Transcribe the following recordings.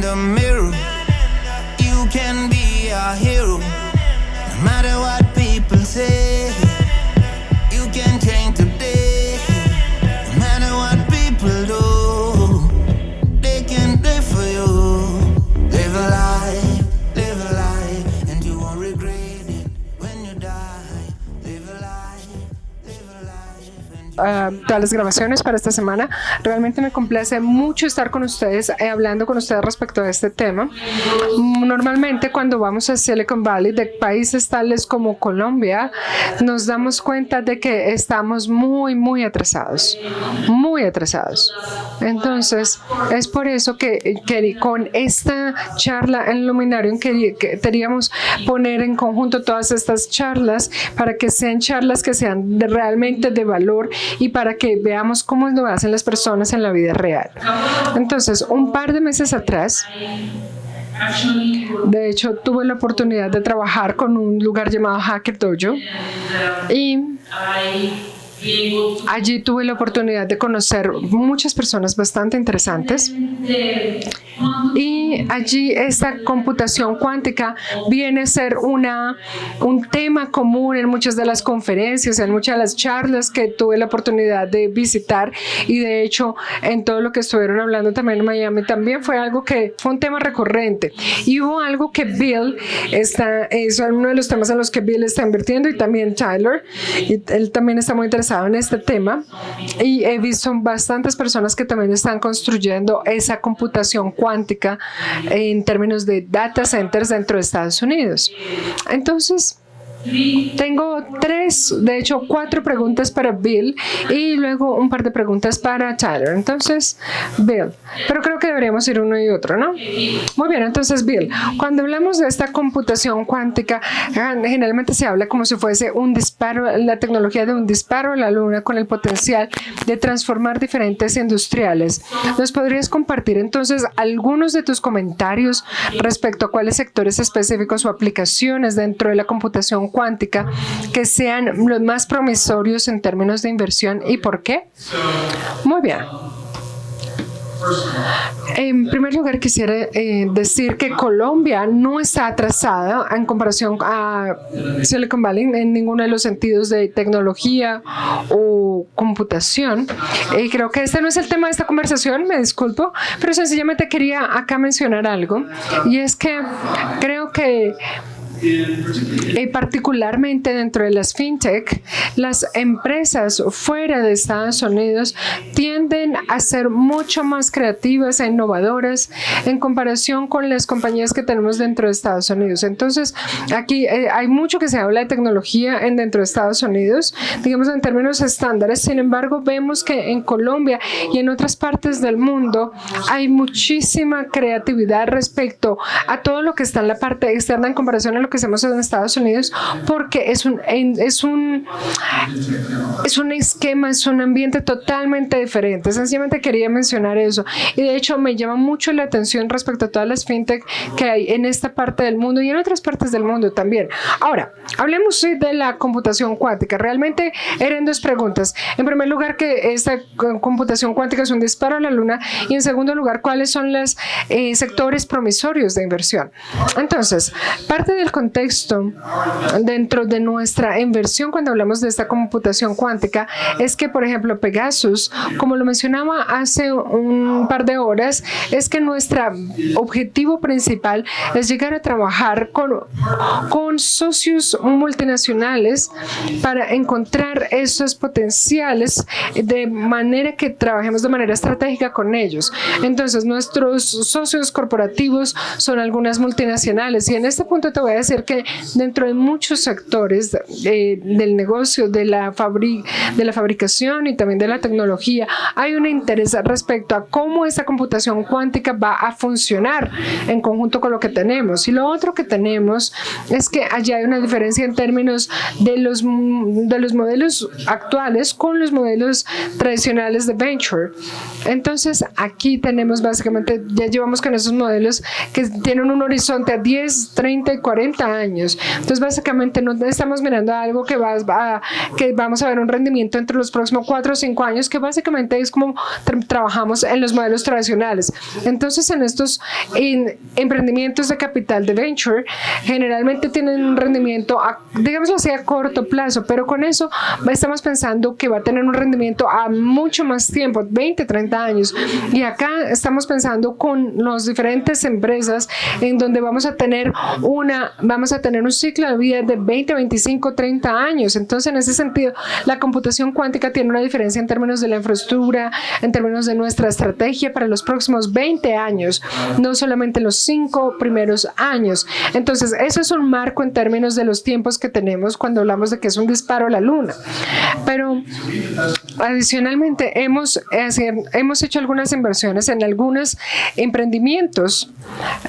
the mirror. You can be a hero, no matter what people say. You can change today, no matter what people do. They can live for you. Live a life, and you won't regret it when you die. Live a life, todas las grabaciones para esta semana. Realmente me complace mucho estar con ustedes, hablando con ustedes respecto a este tema. Normalmente cuando vamos a Silicon Valley, de países tales como Colombia, nos damos cuenta de que estamos muy atrasados, muy atrasados. Entonces, es por eso que con esta charla en Luminarium queríamos poner en conjunto todas estas charlas para que sean charlas que sean realmente de valor y para que veamos cómo lo hacen las personas en la vida real. Entonces, un par de meses atrás, de hecho, tuve la oportunidad de trabajar con un lugar llamado Hacker Dojo y allí tuve la oportunidad de conocer muchas personas bastante interesantes. Y allí esta computación cuántica viene a ser un tema común en muchas de las conferencias, en muchas de las charlas que tuve la oportunidad de visitar, y de hecho en todo lo que estuvieron hablando también en Miami también fue algo que fue un tema recurrente. Y hubo algo que Bill es uno de los temas en los que Bill está invirtiendo, y también Tyler, y él también está muy interesado en este tema, y he visto bastantes personas que también están construyendo esa computación cuántica en términos de data centers dentro de Estados Unidos. Entonces, tengo cuatro preguntas para Bill y luego un par de preguntas para Tyler. Entonces, Bill, pero creo que deberíamos ir uno y otro, ¿no? Muy bien, entonces Bill, cuando hablamos de esta computación cuántica, generalmente se habla como si fuese un disparo, la tecnología de un disparo a la luna con el potencial de transformar diferentes industriales. ¿Nos podrías compartir entonces algunos de tus comentarios respecto a cuáles sectores específicos o aplicaciones dentro de la computación cuántica que sean los más promisorios en términos de inversión y por qué? Muy bien. En primer lugar, quisiera decir que Colombia no está atrasada en comparación a Silicon Valley en ninguno de los sentidos de tecnología o computación. Creo que este no es el tema de esta conversación, me disculpo, pero sencillamente quería acá mencionar algo, y es que creo que particularmente dentro de las fintech, las empresas fuera de Estados Unidos tienden a ser mucho más creativas e innovadoras en comparación con las compañías que tenemos dentro de Estados Unidos. Entonces, aquí hay mucho que se habla de tecnología dentro de Estados Unidos, digamos en términos estándares. Sin embargo, vemos que en Colombia y en otras partes del mundo hay muchísima creatividad respecto a todo lo que está en la parte externa en comparación a lo que hacemos en Estados Unidos, porque es un esquema, es un ambiente totalmente diferente. Sencillamente quería mencionar eso, y de hecho me llama mucho la atención respecto a todas las fintech que hay en esta parte del mundo y en otras partes del mundo también. Ahora, hablemos de la computación cuántica. Realmente eran dos preguntas. En primer lugar, que esta computación cuántica es un disparo a la luna, y en segundo lugar, ¿cuáles son los sectores promisorios de inversión? Entonces, parte del contexto dentro de nuestra inversión cuando hablamos de esta computación cuántica es que, por ejemplo, Pegasus, como lo mencionaba hace un par de horas, es que nuestro objetivo principal es llegar a trabajar con socios multinacionales para encontrar esos potenciales de manera que trabajemos de manera estratégica con ellos. Entonces, nuestros socios corporativos son algunas multinacionales, y en este punto te voy a decir que dentro de muchos sectores del negocio, de la fabricación y también de la tecnología, hay un interés respecto a cómo esta computación cuántica va a funcionar en conjunto con lo que tenemos. Y lo otro que tenemos es que allá hay una diferencia en términos de los modelos actuales con los modelos tradicionales de venture. Entonces, aquí tenemos básicamente, ya llevamos con esos modelos que tienen un horizonte a 10, 30 y 40 30 años. Entonces, básicamente no estamos mirando algo que vamos a ver un rendimiento entre los próximos 4 o 5 años, que básicamente es como trabajamos en los modelos tradicionales. Entonces, en estos emprendimientos de capital de venture, generalmente tienen un rendimiento, digámoslo así, a corto plazo, pero con eso estamos pensando que va a tener un rendimiento a mucho más tiempo, 20, 30 años. Y acá estamos pensando con las diferentes empresas en donde vamos a tener un ciclo de vida de 20, 25, 30 años. Entonces, en ese sentido, la computación cuántica tiene una diferencia en términos de la infraestructura, en términos de nuestra estrategia para los próximos 20 años, no solamente los 5 primeros años. Entonces, eso es un marco en términos de los tiempos que tenemos cuando hablamos de que es un disparo a la luna. Pero adicionalmente hemos hecho algunas inversiones en algunos emprendimientos.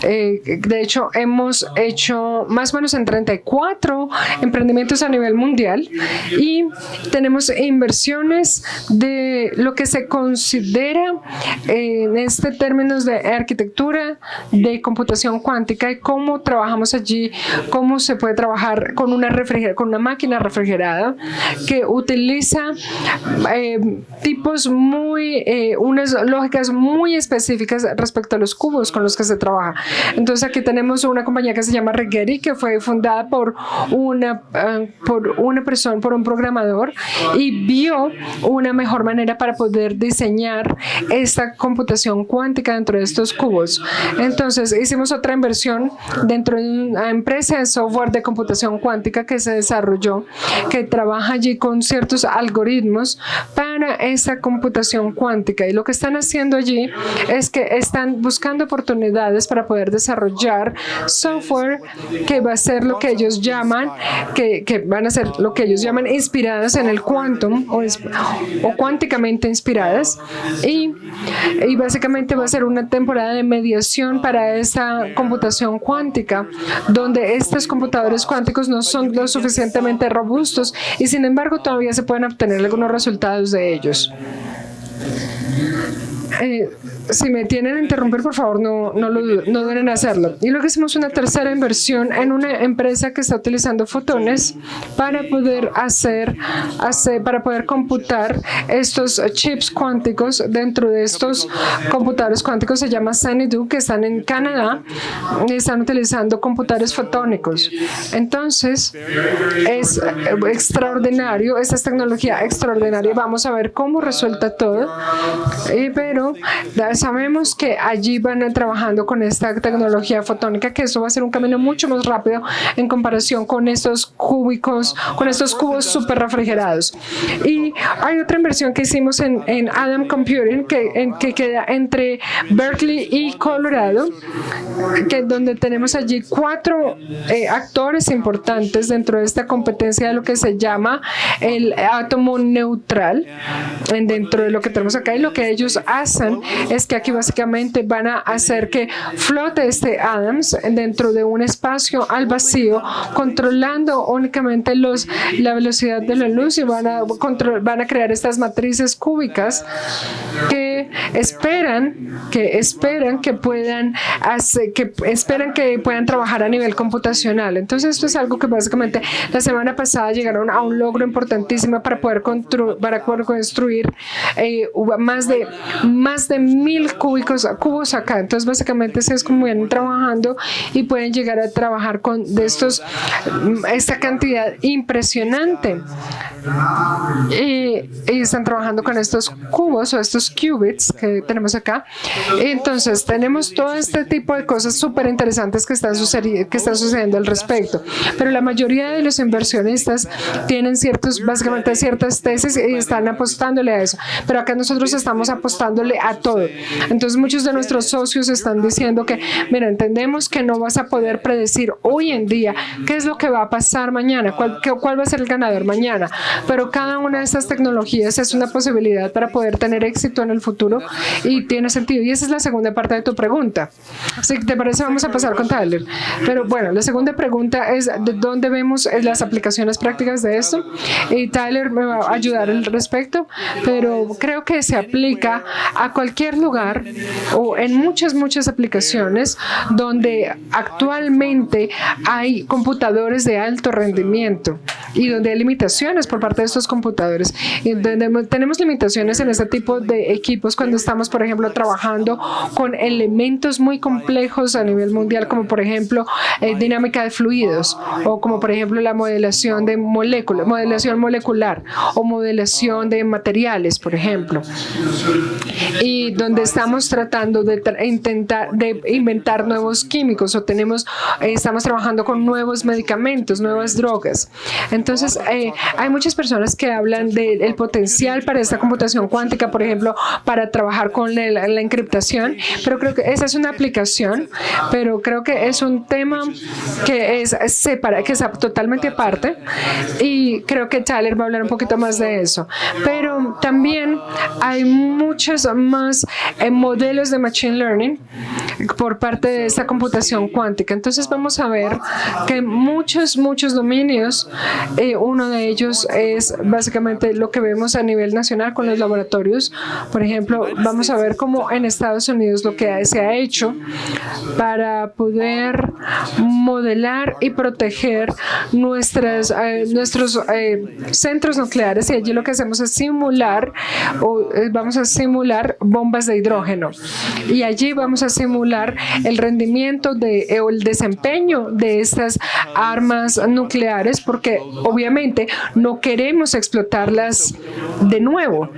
De hecho, hemos hecho más o menos en 34 emprendimientos a nivel mundial y tenemos inversiones de lo que se considera en términos de arquitectura de computación cuántica y cómo trabajamos allí, cómo se puede trabajar con una máquina refrigerada que utiliza unas lógicas muy específicas respecto a los cubos con los que se trabaja. Entonces aquí tenemos una compañía que se llama Rigetti, que fue fundada por un programador, y vio una mejor manera para poder diseñar esta computación cuántica dentro de estos cubos. Entonces hicimos otra inversión dentro de una empresa de software de computación cuántica que se desarrolló, que trabaja allí con ciertos algoritmos para esa computación cuántica, y lo que están haciendo allí es que están buscando oportunidades para poder desarrollar software que va a ser lo que ellos llaman inspiradas en el quantum o cuánticamente inspiradas, y básicamente va a ser una temporada de mediación para esa computación cuántica, donde estos computadores cuánticos no son lo suficientemente robustos y sin embargo todavía se pueden obtener algunos resultados de ellos. Si me tienen a interrumpir, por favor, no duden en hacerlo. Y luego hicimos una tercera inversión en una empresa que está utilizando fotones para poder para poder computar estos chips cuánticos dentro de estos computadores cuánticos. Se llama Xanadu, que están en Canadá y están utilizando computadores fotónicos. Entonces, es extraordinario, esta es tecnología extraordinaria. Vamos a ver cómo resulta todo, pero sabemos que allí van trabajando con esta tecnología fotónica, que eso va a ser un camino mucho más rápido en comparación con estos cubos súper refrigerados. Y hay otra inversión que hicimos en Adam Computing, que queda entre Berkeley y Colorado, donde tenemos allí 4 actores importantes dentro de esta competencia de lo que se llama el átomo neutral, dentro de lo que tenemos acá. Y lo que ellos hacen es que aquí básicamente van a hacer que flote este Adams dentro de un espacio al vacío, controlando únicamente la velocidad de la luz, y van a crear estas matrices cúbicas que esperan que puedan trabajar a nivel computacional. Entonces esto es algo que básicamente la semana pasada llegaron a un logro importantísimo para poder construir más de 1000 cubos acá. Entonces básicamente es como vienen trabajando y pueden llegar a trabajar con esta cantidad impresionante, y están trabajando con estos cubos o estos qubits que tenemos acá. Entonces tenemos todo este tipo de cosas súper interesantes que están sucediendo al respecto, pero la mayoría de los inversionistas tienen básicamente ciertas tesis y están apostándole a eso, pero acá nosotros estamos apostándole a todo. Entonces muchos de nuestros socios están diciendo que, mira, entendemos que no vas a poder predecir hoy en día qué es lo que va a pasar mañana, cuál va a ser el ganador mañana, pero cada una de estas tecnologías es una posibilidad para poder tener éxito en el futuro y tiene sentido. Y esa es la segunda parte de tu pregunta. Si te parece, vamos a pasar con Tyler. Pero bueno, la segunda pregunta es ¿de dónde vemos las aplicaciones prácticas de esto? Y Tyler me va a ayudar al respecto, pero creo que se aplica a cualquier lugar o en muchas aplicaciones donde actualmente hay computadores de alto rendimiento y donde hay limitaciones por parte de estos computadores. Y donde tenemos limitaciones en este tipo de equipos cuando estamos, por ejemplo, trabajando con elementos muy complejos a nivel mundial, como por ejemplo dinámica de fluidos, o como por ejemplo la modelación de moléculas, modelación molecular o modelación de materiales, por ejemplo, y donde estamos tratando de intentar de inventar nuevos químicos o estamos trabajando con nuevos medicamentos, nuevas drogas. Entonces hay muchas personas que hablan del potencial para esta computación cuántica, por ejemplo, para trabajar con la encriptación, pero creo que esa es una aplicación, pero creo que es un tema que es totalmente aparte, y creo que Tyler va a hablar un poquito más de eso. Pero también hay muchos más modelos de Machine Learning por parte de esta computación cuántica. Entonces vamos a ver que muchos dominios, uno de ellos es básicamente lo que vemos a nivel nacional con los laboratorios. Por ejemplo, vamos a ver cómo en Estados Unidos lo que se ha hecho para poder modelar y proteger nuestros centros nucleares, y allí lo que hacemos es vamos a simular bombas de hidrógeno, y allí vamos a simular el rendimiento o el desempeño de estas armas nucleares, porque obviamente no queremos explotarlas de nuevo.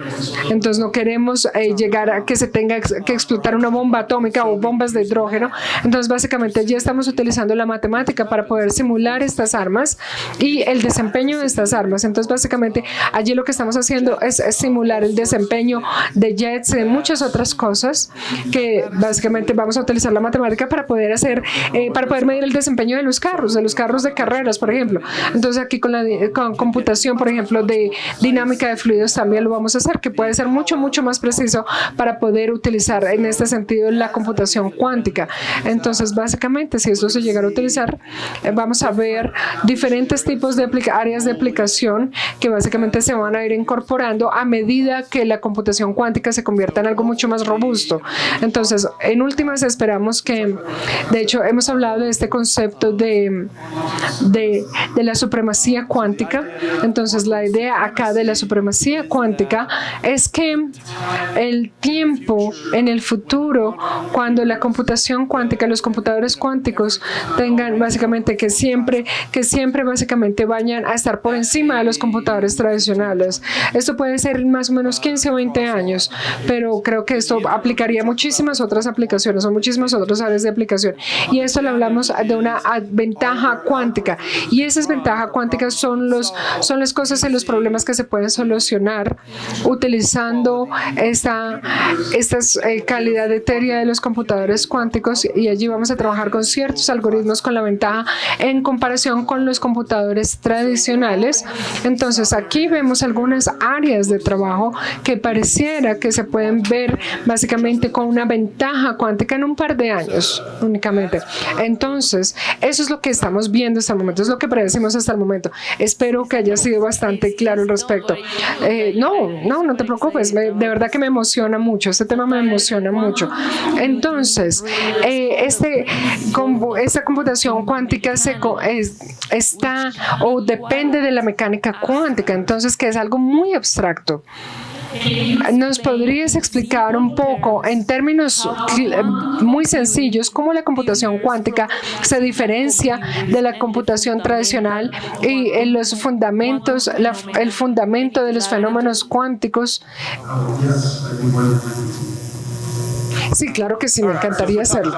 Entonces no queremos llegar a que se tenga que explotar una bomba atómica o bombas de hidrógeno. Entonces básicamente ya estamos utilizando la matemática para poder simular estas armas y el desempeño de estas armas. Entonces básicamente allí lo que estamos haciendo es simular el desempeño de jets y de muchas otras cosas, que básicamente vamos a utilizar la matemática para poder medir el desempeño de los carros de carreras, por ejemplo. Entonces aquí con computación, por ejemplo, de dinámica de fluidos también lo vamos a hacer, que puede ser mucho más preciso para poder utilizar en este sentido la computación cuántica. Entonces básicamente, si esto se llegara a utilizar, vamos a ver diferentes tipos de áreas de aplicación que básicamente se van a ir incorporando a medida que la computación cuántica se convierta en algo mucho más robusto. Entonces, en últimas, esperamos que, de hecho, hemos hablado de este concepto de la supremacía cuántica. Entonces, la idea acá de la supremacía cuántica es que el tiempo en el futuro, cuando la computación cuántica, los computadores cuánticos tengan básicamente que siempre básicamente vayan a estar por encima de los computadores tradicionales. Esto puede ser más o menos 15 o 20 años, pero creo que esto aplicaría muchísimas otras aplicaciones o muchísimas otras áreas de aplicación. Y esto le hablamos de una ventaja cuántica. Y esas ventajas cuánticas son las cosas y los problemas que se pueden solucionar utilizando esta calidad etérea de los computadores cuánticos, y allí vamos a trabajar con ciertos algoritmos con la ventaja en comparación con los computadores tradicionales. Entonces aquí vemos algunas áreas de trabajo que pareciera que se pueden ver básicamente con una ventaja cuántica en un par de años únicamente. Entonces eso es lo que estamos viendo hasta el momento, es lo que predecimos hasta el momento. Espero que haya sido bastante claro al respecto. No te preocupes, de verdad que me emociona mucho, este tema me emociona mucho. Entonces, esta computación cuántica está o depende de la mecánica cuántica, entonces que es algo muy abstracto. ¿Nos podrías explicar un poco, en términos muy sencillos, cómo la computación cuántica se diferencia de la computación tradicional y en los fundamentos, el fundamento de los fenómenos cuánticos? Sí, claro que sí, me encantaría hacerlo.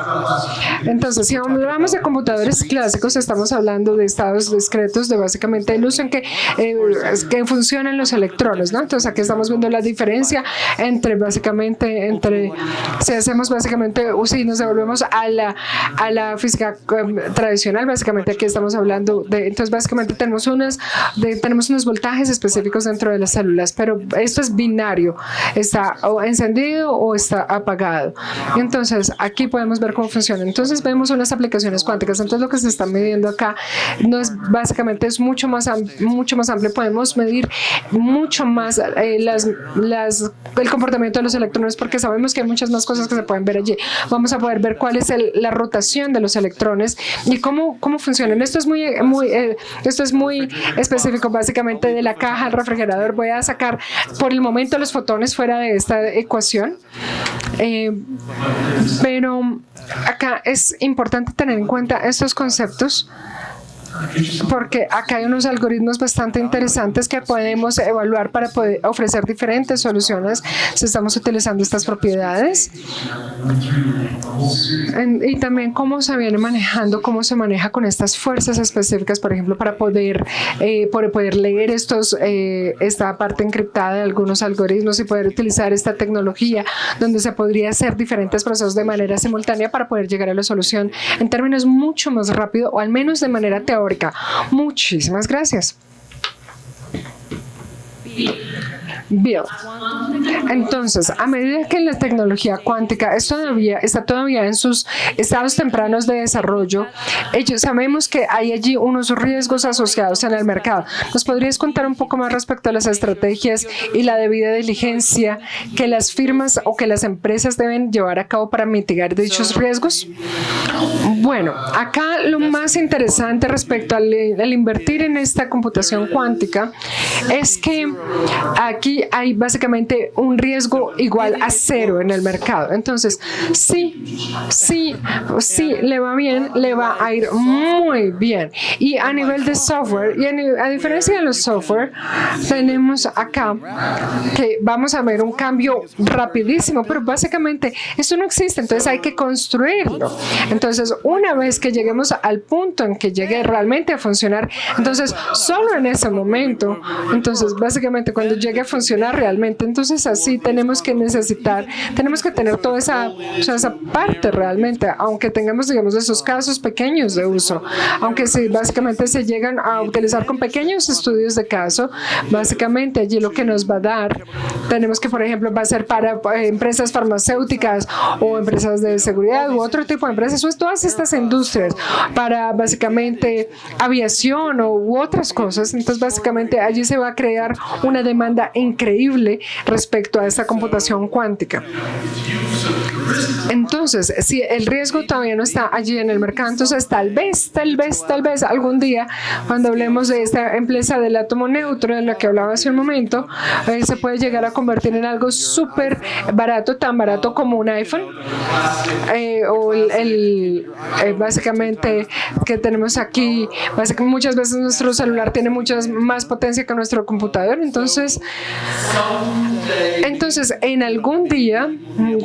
Entonces, si hablamos de computadores clásicos, estamos hablando de estados discretos, de básicamente el uso en que funcionan los electrones, ¿no? Entonces, aquí estamos viendo la diferencia si hacemos básicamente, si nos devolvemos a la física tradicional, básicamente aquí estamos hablando entonces básicamente tenemos unos voltajes específicos dentro de las células, pero esto es binario, está o encendido o está apagado. Entonces, aquí podemos ver cómo funciona. Entonces, vemos unas aplicaciones cuánticas. Entonces, lo que se está midiendo acá no es básicamente es mucho más amplio. Podemos medir mucho más el comportamiento de los electrones porque sabemos que hay muchas más cosas que se pueden ver allí. Vamos a poder ver cuál es la rotación de los electrones y cómo funcionan. Esto es muy específico básicamente de la caja del refrigerador. Voy a sacar por el momento los fotones fuera de esta ecuación. Pero acá es importante tener en cuenta estos conceptos porque acá hay unos algoritmos bastante interesantes que podemos evaluar para poder ofrecer diferentes soluciones si estamos utilizando estas propiedades. Y también cómo se viene manejando, cómo se maneja con estas fuerzas específicas, por ejemplo, para poder leer esta parte encriptada de algunos algoritmos y poder utilizar esta tecnología donde se podría hacer diferentes procesos de manera simultánea para poder llegar a la solución en términos mucho más rápido o al menos de manera teórica. Muchísimas gracias. Bien, entonces, a medida que la tecnología cuántica está todavía en sus estados tempranos de desarrollo, sabemos que hay allí unos riesgos asociados en el mercado. ¿Nos podrías contar un poco más respecto a las estrategias y la debida diligencia que las firmas o que las empresas deben llevar a cabo para mitigar dichos riesgos? Bueno, acá lo más interesante respecto al invertir en esta computación cuántica es que aquí hay básicamente un riesgo igual a cero en el mercado. Entonces, sí le va bien, le va a ir muy bien. Y a nivel de software, y a diferencia de los software, tenemos acá que vamos a ver un cambio rapidísimo, pero básicamente eso no existe, entonces hay que construirlo. Entonces, una vez que lleguemos al punto en que llegue realmente a funcionar, entonces solo en ese momento, entonces básicamente cuando llegue a funcionar realmente, entonces así tenemos que tener toda esa parte realmente, aunque tengamos, digamos, esos casos pequeños de uso, aunque básicamente se llegan a utilizar con pequeños estudios de caso, básicamente allí lo que nos va a dar, tenemos que, por ejemplo, va a ser para empresas farmacéuticas o empresas de seguridad u otro tipo de empresas, o todas estas industrias, para básicamente aviación u otras cosas. Entonces, básicamente allí se va a crear una demanda increíble respecto a esta computación cuántica. Entonces, si el riesgo todavía no está allí en el mercado, entonces tal vez algún día, cuando hablemos de esta empresa del átomo neutro de la que hablaba hace un momento, se puede llegar a convertir en algo súper barato, tan barato como un iPhone, básicamente que tenemos aquí, muchas veces nuestro celular tiene mucha más potencia que nuestro computador. Entonces en algún día,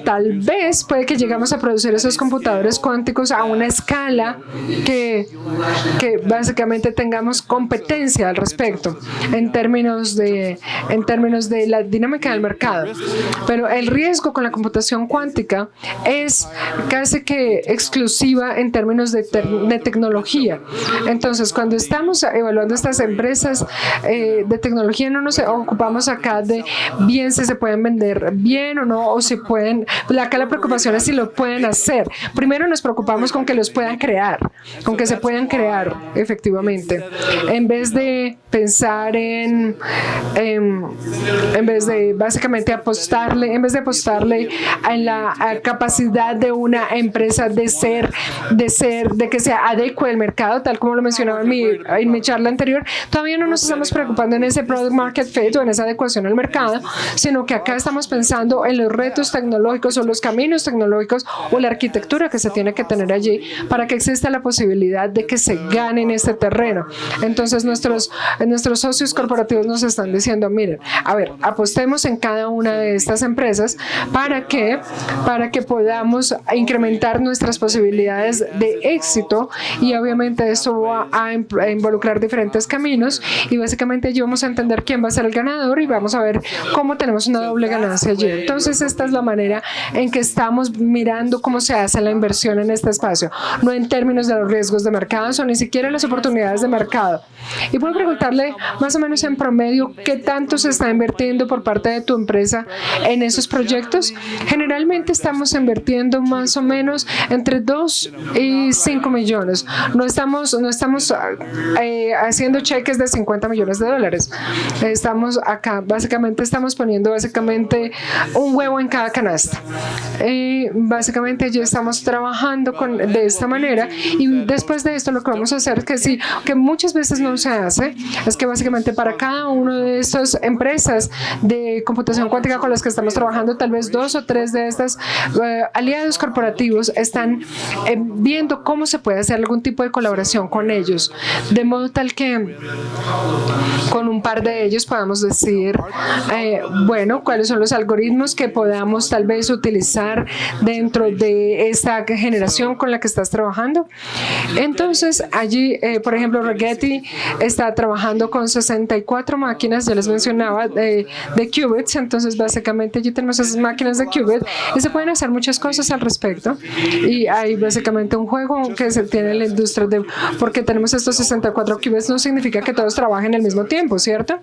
tal vez puede que llegamos a producir esos computadores cuánticos a una escala que básicamente tengamos competencia al respecto en términos de la dinámica del mercado. Pero el riesgo con la computación cuántica es casi que exclusiva en términos de tecnología. Entonces, cuando estamos evaluando estas empresas de tecnología, no nos ocupamos acá de bien si se pueden vender bien o no, o si pueden. Acá la preocupación es si lo pueden hacer. Primero nos preocupamos con que los puedan crear, con que se puedan crear efectivamente, en vez de pensar en vez de básicamente apostarle en la capacidad de una empresa de que se adecue al mercado, tal como lo mencionaba en mi charla anterior. Todavía no nos estamos preocupando en ese product market fit o en esa adecuación al mercado, sino que acá estamos pensando en los retos tecnológicos o los caminos tecnológicos o la arquitectura que se tiene que tener allí para que exista la posibilidad de que se gane en este terreno. Entonces nuestros socios corporativos nos están diciendo, miren, a ver, apostemos en cada una de estas empresas para que podamos incrementar nuestras posibilidades de éxito, y obviamente esto va a involucrar diferentes caminos, y básicamente allí vamos a entender quién va a ser el ganador y vamos a ver cómo tenemos una doble ganancia allí. Entonces, esta es la manera en que estamos mirando cómo se hace la inversión en este espacio, no en términos de los riesgos de mercado o ni siquiera las oportunidades de mercado. Y puedo preguntarle más o menos en promedio qué tanto se está invirtiendo por parte de tu empresa en esos proyectos. Generalmente estamos invirtiendo más o menos entre 2 y 5 millones. No estamos haciendo cheques de 50 millones de dólares. Estamos acá, básicamente estamos poniendo un huevo en cada canasta. Básicamente ya estamos trabajando de esta manera, y después de esto lo que vamos a hacer, que muchas veces no se hace, es que básicamente para cada una de estas empresas de computación cuántica con las que estamos trabajando, tal vez 2 o 3 de estas aliados corporativos están viendo cómo se puede hacer algún tipo de colaboración con ellos, de modo tal que con un par de ellos podamos decir, bueno, cuáles son los algoritmos que podamos tal vez utilizar dentro de esta generación con la que estás trabajando. Entonces, allí, por ejemplo, Rigetti está trabajando con 64 máquinas, ya les mencionaba, de qubits. Entonces, básicamente, allí tenemos esas máquinas de qubit y se pueden hacer muchas cosas al respecto. Y hay básicamente un juego que se tiene en la industria porque tenemos estos 64 qubits, no significa que todos trabajen al mismo tiempo, ¿cierto?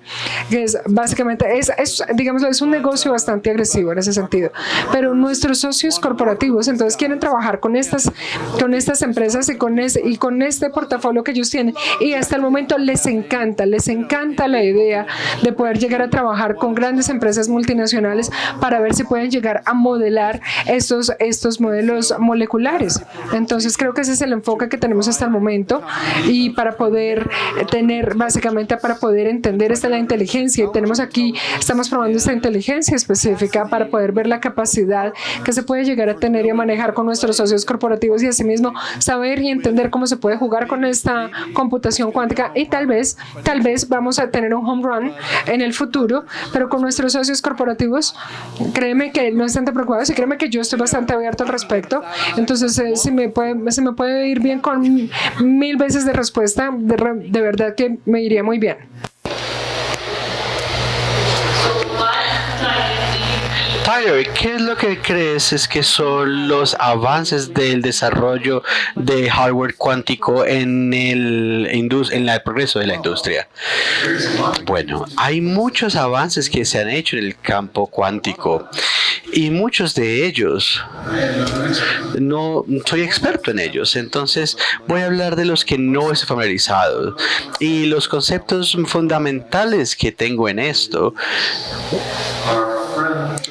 Que es básicamente, digámoslo, es un negocio bastante agresivo en ese sentido. Pero nuestros socios corporativos entonces quieren trabajar con estas empresas y con este portafolio que ellos tienen, y hasta el momento les encanta la idea de poder llegar a trabajar con grandes empresas multinacionales para ver si pueden llegar a modelar estos modelos moleculares. Entonces creo que ese es el enfoque que tenemos hasta el momento, y para poder entender la inteligencia, y estamos probando esta inteligencia específica para poder ver la capacidad que se puede llegar a tener y a manejar con nuestros socios corporativos, y asimismo saber y entender cómo se puede jugar con esta computación cuántica, y tal vez vamos a tener un home run en el futuro, pero con nuestros socios corporativos, créeme que no están tan preocupados, y créeme que yo estoy bastante abierto al respecto. Entonces, si me puede ir bien con 1000 veces de respuesta, de verdad que me iría muy bien. Tyler, ¿qué es lo que crees que son los avances del desarrollo de hardware cuántico en el progreso de la industria? Bueno, hay muchos avances que se han hecho en el campo cuántico, y muchos de ellos no soy experto en ellos, entonces voy a hablar de los que no estoy familiarizado, y los conceptos fundamentales que tengo en esto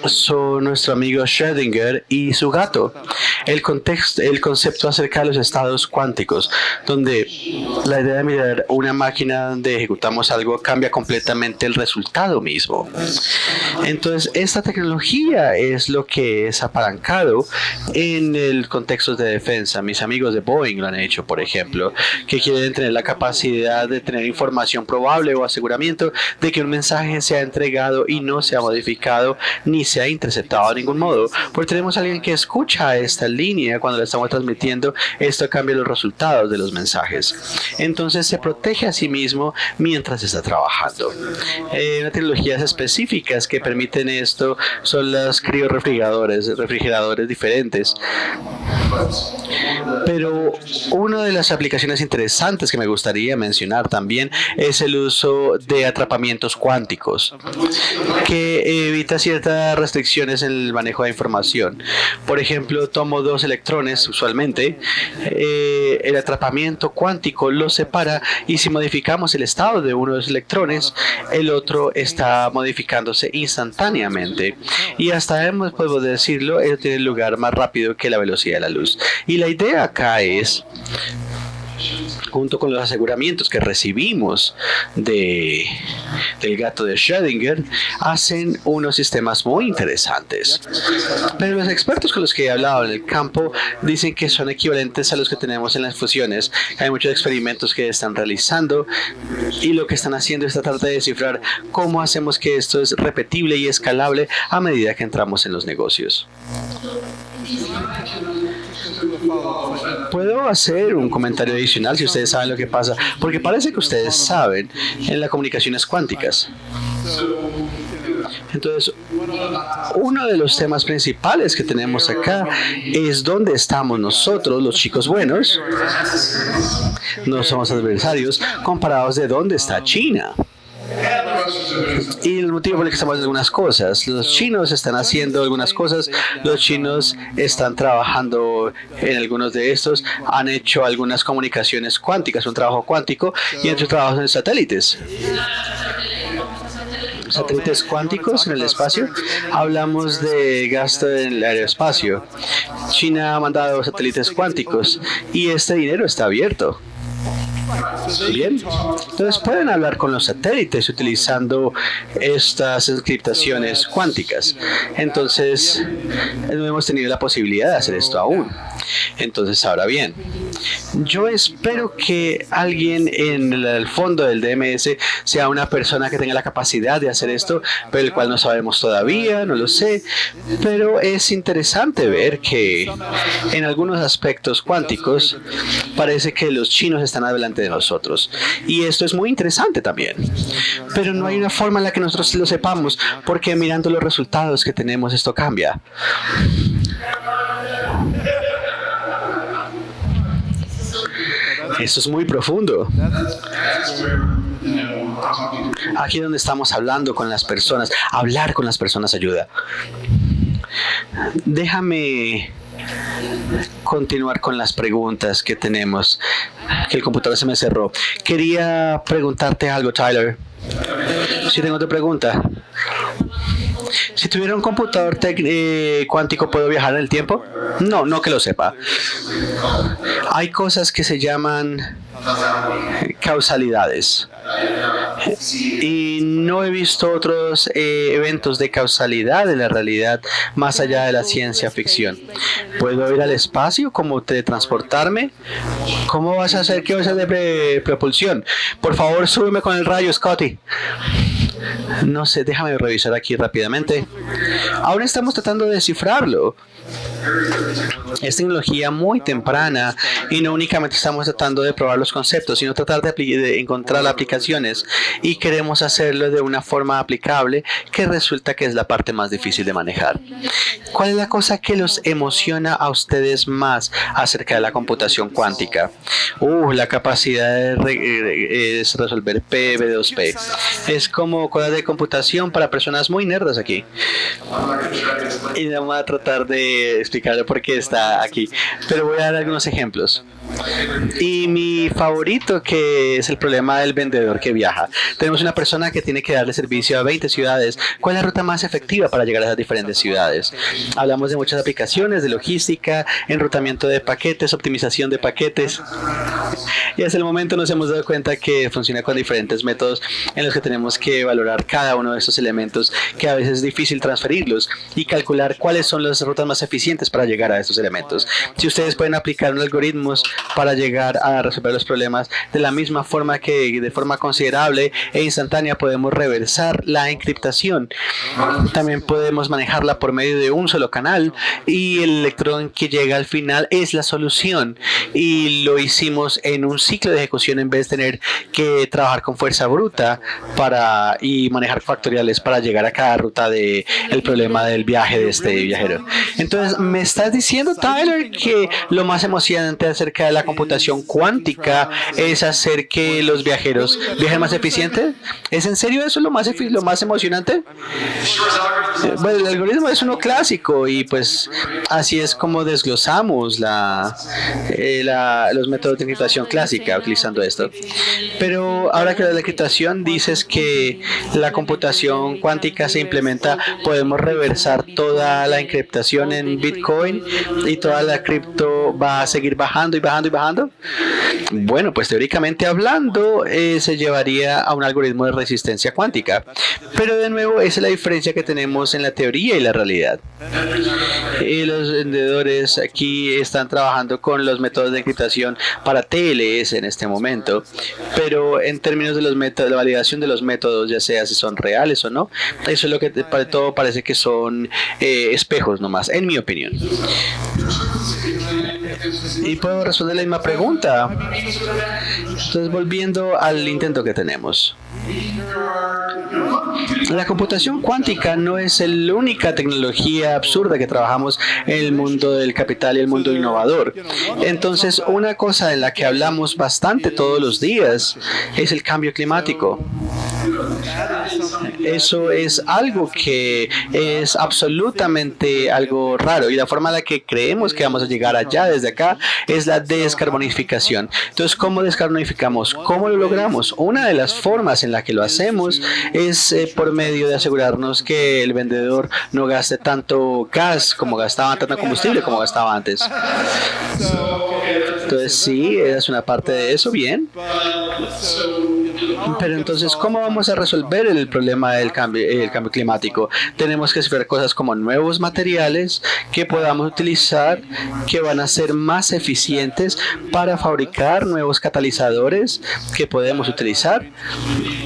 son nuestro amigo Schrödinger y su gato. El concepto acerca de los estados cuánticos, donde la idea de mirar una máquina donde ejecutamos algo cambia completamente el resultado mismo. Entonces, esta tecnología es lo que es apalancado en el contexto de defensa. Mis amigos de Boeing lo han hecho, por ejemplo, que quieren tener la capacidad de tener información probable o aseguramiento de que un mensaje sea entregado y no sea modificado ni sea interceptado de ningún modo, porque tenemos a alguien que escucha esta línea cuando la estamos transmitiendo. Esto cambia los resultados de los mensajes, entonces se protege a sí mismo mientras está trabajando. Unas tecnologías específicas que permiten esto son los refrigeradores diferentes. Pero una de las aplicaciones interesantes que me gustaría mencionar también es el uso de atrapamientos cuánticos, que evita ciertas restricciones en el manejo de información. Por ejemplo, tomo 2 electrones, usualmente, el atrapamiento cuántico los separa, y si modificamos el estado de uno de los electrones, el otro está modificándose instantáneamente. Y hasta podemos decirlo, eso tiene lugar más rápido que la velocidad de la luz. Y la idea acá es, junto con los aseguramientos que recibimos del gato de Schrödinger, hacen unos sistemas muy interesantes. Pero los expertos con los que he hablado en el campo dicen que son equivalentes a los que tenemos en las fusiones. Hay muchos experimentos que están realizando, y lo que están haciendo es tratar de descifrar cómo hacemos que esto es repetible y escalable a medida que entramos en los negocios. Puedo hacer un comentario adicional si ustedes saben lo que pasa, porque parece que ustedes saben en las comunicaciones cuánticas. Entonces, uno de los temas principales que tenemos acá es dónde estamos nosotros, los chicos buenos. No somos adversarios comparados de dónde está China. Y el motivo por el que estamos haciendo algunas cosas, los chinos están haciendo algunas cosas, los chinos están trabajando en algunos de estos, han hecho algunas comunicaciones cuánticas, un trabajo cuántico y han hecho trabajos en satélites. Satélites cuánticos en el espacio. Hablamos de gasto en el aeroespacio. China ha mandado satélites cuánticos y este dinero está abierto. Bien, entonces pueden hablar con los satélites utilizando estas encriptaciones cuánticas. Entonces, no hemos tenido la posibilidad de hacer esto aún. Entonces, ahora bien, yo espero que alguien en el fondo del DMS sea una persona que tenga la capacidad de hacer esto, pero el cual no sabemos todavía, no lo sé, pero es interesante ver que en algunos aspectos cuánticos parece que los chinos están adelante de nosotros. Y esto es muy interesante también. Pero no hay una forma en la que nosotros lo sepamos, porque mirando los resultados que tenemos, esto cambia. Esto es muy profundo. Aquí es donde estamos hablando con las personas. Hablar con las personas ayuda. Déjame continuar con las preguntas que tenemos, que el computador se me cerró. Quería preguntarte algo, Tyler. Si tengo otra pregunta. Si tuviera un computador cuántico, ¿puedo viajar en el tiempo? No, no que lo sepa. Hay cosas que se llaman causalidades. Y no he visto otros eventos de causalidad de la realidad más allá de la ciencia ficción. ¿Puedo ir al espacio? ¿Cómo teletransportarme? ¿Cómo vas a hacer que vas a hacer de propulsión? Por favor, súbeme con el rayo, Scotty. No sé, déjame revisar aquí rápidamente. Ahora estamos tratando de descifrarlo. Es tecnología muy temprana y no únicamente estamos tratando de probar los conceptos, sino tratar de encontrar aplicaciones, y queremos hacerlo de una forma aplicable que resulta que es la parte más difícil de manejar. ¿Cuál es la cosa que los emociona a ustedes más acerca de la computación cuántica? La capacidad de resolver P, B2P. Es como cosas de computación para personas muy nerdas aquí. Y no voy a tratar de explicarle por qué está aquí, pero voy a dar algunos ejemplos. Y mi favorito, que es el problema del vendedor que viaja. Tenemos una persona que tiene que darle servicio a 20 ciudades. ¿Cuál es la ruta más efectiva para llegar a esas diferentes ciudades? Hablamos de muchas aplicaciones, de logística, enrutamiento de paquetes, optimización de paquetes. Y hasta el momento nos hemos dado cuenta que funciona con diferentes métodos en los que tenemos que valorar cada uno de estos elementos, que a veces es difícil transferirlos y calcular cuáles son las rutas más eficientes para llegar a estos elementos. Si ustedes pueden aplicar unos algoritmos para llegar a resolver los problemas de la misma forma que de forma considerable e instantánea podemos reversar la encriptación. También podemos manejarla por medio de un solo canal y el electrón que llega al final es la solución, y lo hicimos en un ciclo de ejecución en vez de tener que trabajar con fuerza bruta y manejar factoriales para llegar a cada ruta del problema del viaje de este viajero. Entonces, ¿me estás diciendo, Tyler, que lo más emocionante acerca de la computación cuántica es hacer que los viajeros viajen más eficiente? ¿Es en serio eso lo más emocionante? Bueno, el algoritmo es uno clásico y pues así es como desglosamos los métodos de encriptación clásica utilizando esto. Pero ahora que la encriptación dices que la computación cuántica se implementa, podemos reversar toda la encriptación en Bitcoin y toda la cripto va a seguir bajando y bajando y bajando. Bueno, pues teóricamente hablando se llevaría a un algoritmo de resistencia cuántica, pero de nuevo esa es la diferencia que tenemos en la teoría y la realidad. Y los vendedores aquí están trabajando con los métodos de encriptación para TLS en este momento, pero en términos de los métodos, la validación de los métodos, ya sea si son reales o no, eso es lo que para todo parece que son espejos nomás, en mi opinión. Y puedo responder la misma pregunta. Entonces, volviendo al intento que tenemos. La computación cuántica no es la única tecnología absurda que trabajamos en el mundo del capital y el mundo innovador. Entonces, una cosa en la que hablamos bastante todos los días es el cambio climático. Eso es algo que es absolutamente algo raro, y la forma en la que creemos que vamos a llegar allá desde acá es la descarbonificación. Entonces, ¿cómo descarbonificamos? ¿Cómo lo logramos? Una de las formas en la que lo hacemos es por medio de asegurarnos que el vendedor no gaste tanto gas como gastaba, tanto combustible como gastaba antes. Entonces, sí, es una parte de eso, bien. Pero entonces, ¿cómo vamos a resolver el problema del cambio climático? Tenemos que hacer cosas como nuevos materiales que podamos utilizar, que van a ser más eficientes para fabricar nuevos catalizadores que podemos utilizar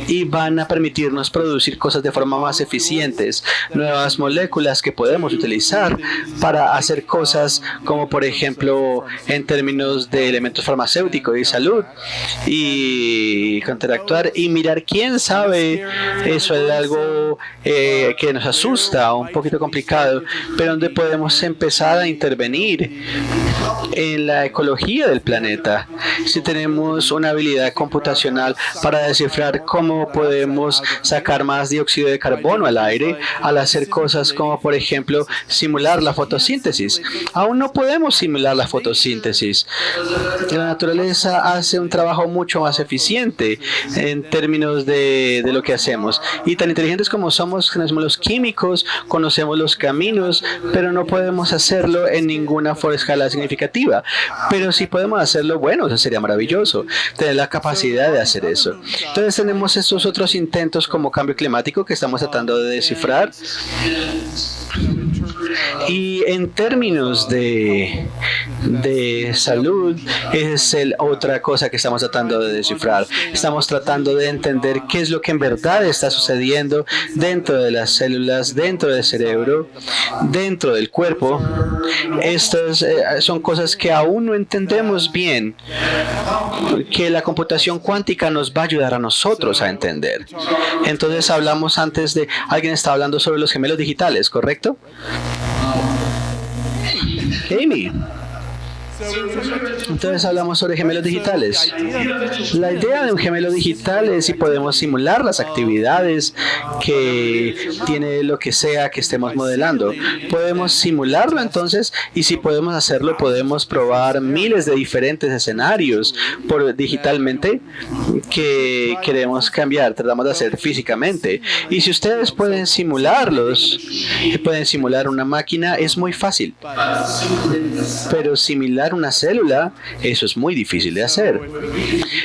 y van a permitirnos producir cosas de forma más eficientes, nuevas moléculas que podemos utilizar para hacer cosas como, por ejemplo, en términos de elementos farmacéuticos y salud, y interactuar y mirar. Quién sabe, eso es algo que nos asusta, un poquito complicado, pero donde podemos empezar a intervenir en la ecología del planeta. Si tenemos una habilidad computacional para descifrar cómo podemos sacar más dióxido de carbono al aire al hacer cosas como, por ejemplo, simular la fotosíntesis. Aún no podemos simular la fotosíntesis. La naturaleza hace un trabajo mucho más eficiente en términos de lo que hacemos. Y tan inteligentes como somos, conocemos los químicos, conocemos los caminos, pero no podemos hacerlo en ninguna escala significativa. Pero si podemos hacerlo, bueno, eso sería maravilloso, tener la capacidad de hacer eso. Entonces tenemos estos otros intentos como cambio climático que estamos tratando de descifrar. Y en términos de salud, es otra cosa que estamos tratando de descifrar. Estamos tratando de entender qué es lo que en verdad está sucediendo dentro de las células, dentro del cerebro, dentro del cuerpo. Estas son cosas que aún no entendemos bien, que la computación cuántica nos va a ayudar a nosotros a entender. Entonces hablamos antes de, alguien está hablando sobre los gemelos digitales, ¿correcto? Amy. Entonces hablamos sobre gemelos digitales. La idea de un gemelo digital es si podemos simular las actividades que tiene lo que sea que estemos modelando. Podemos simularlo entonces, y si podemos hacerlo, podemos probar miles de diferentes escenarios digitalmente que queremos cambiar, tratamos de hacer físicamente. Y si ustedes pueden simularlos, pueden simular una máquina, es muy fácil. Pero similar una célula, eso es muy difícil de hacer.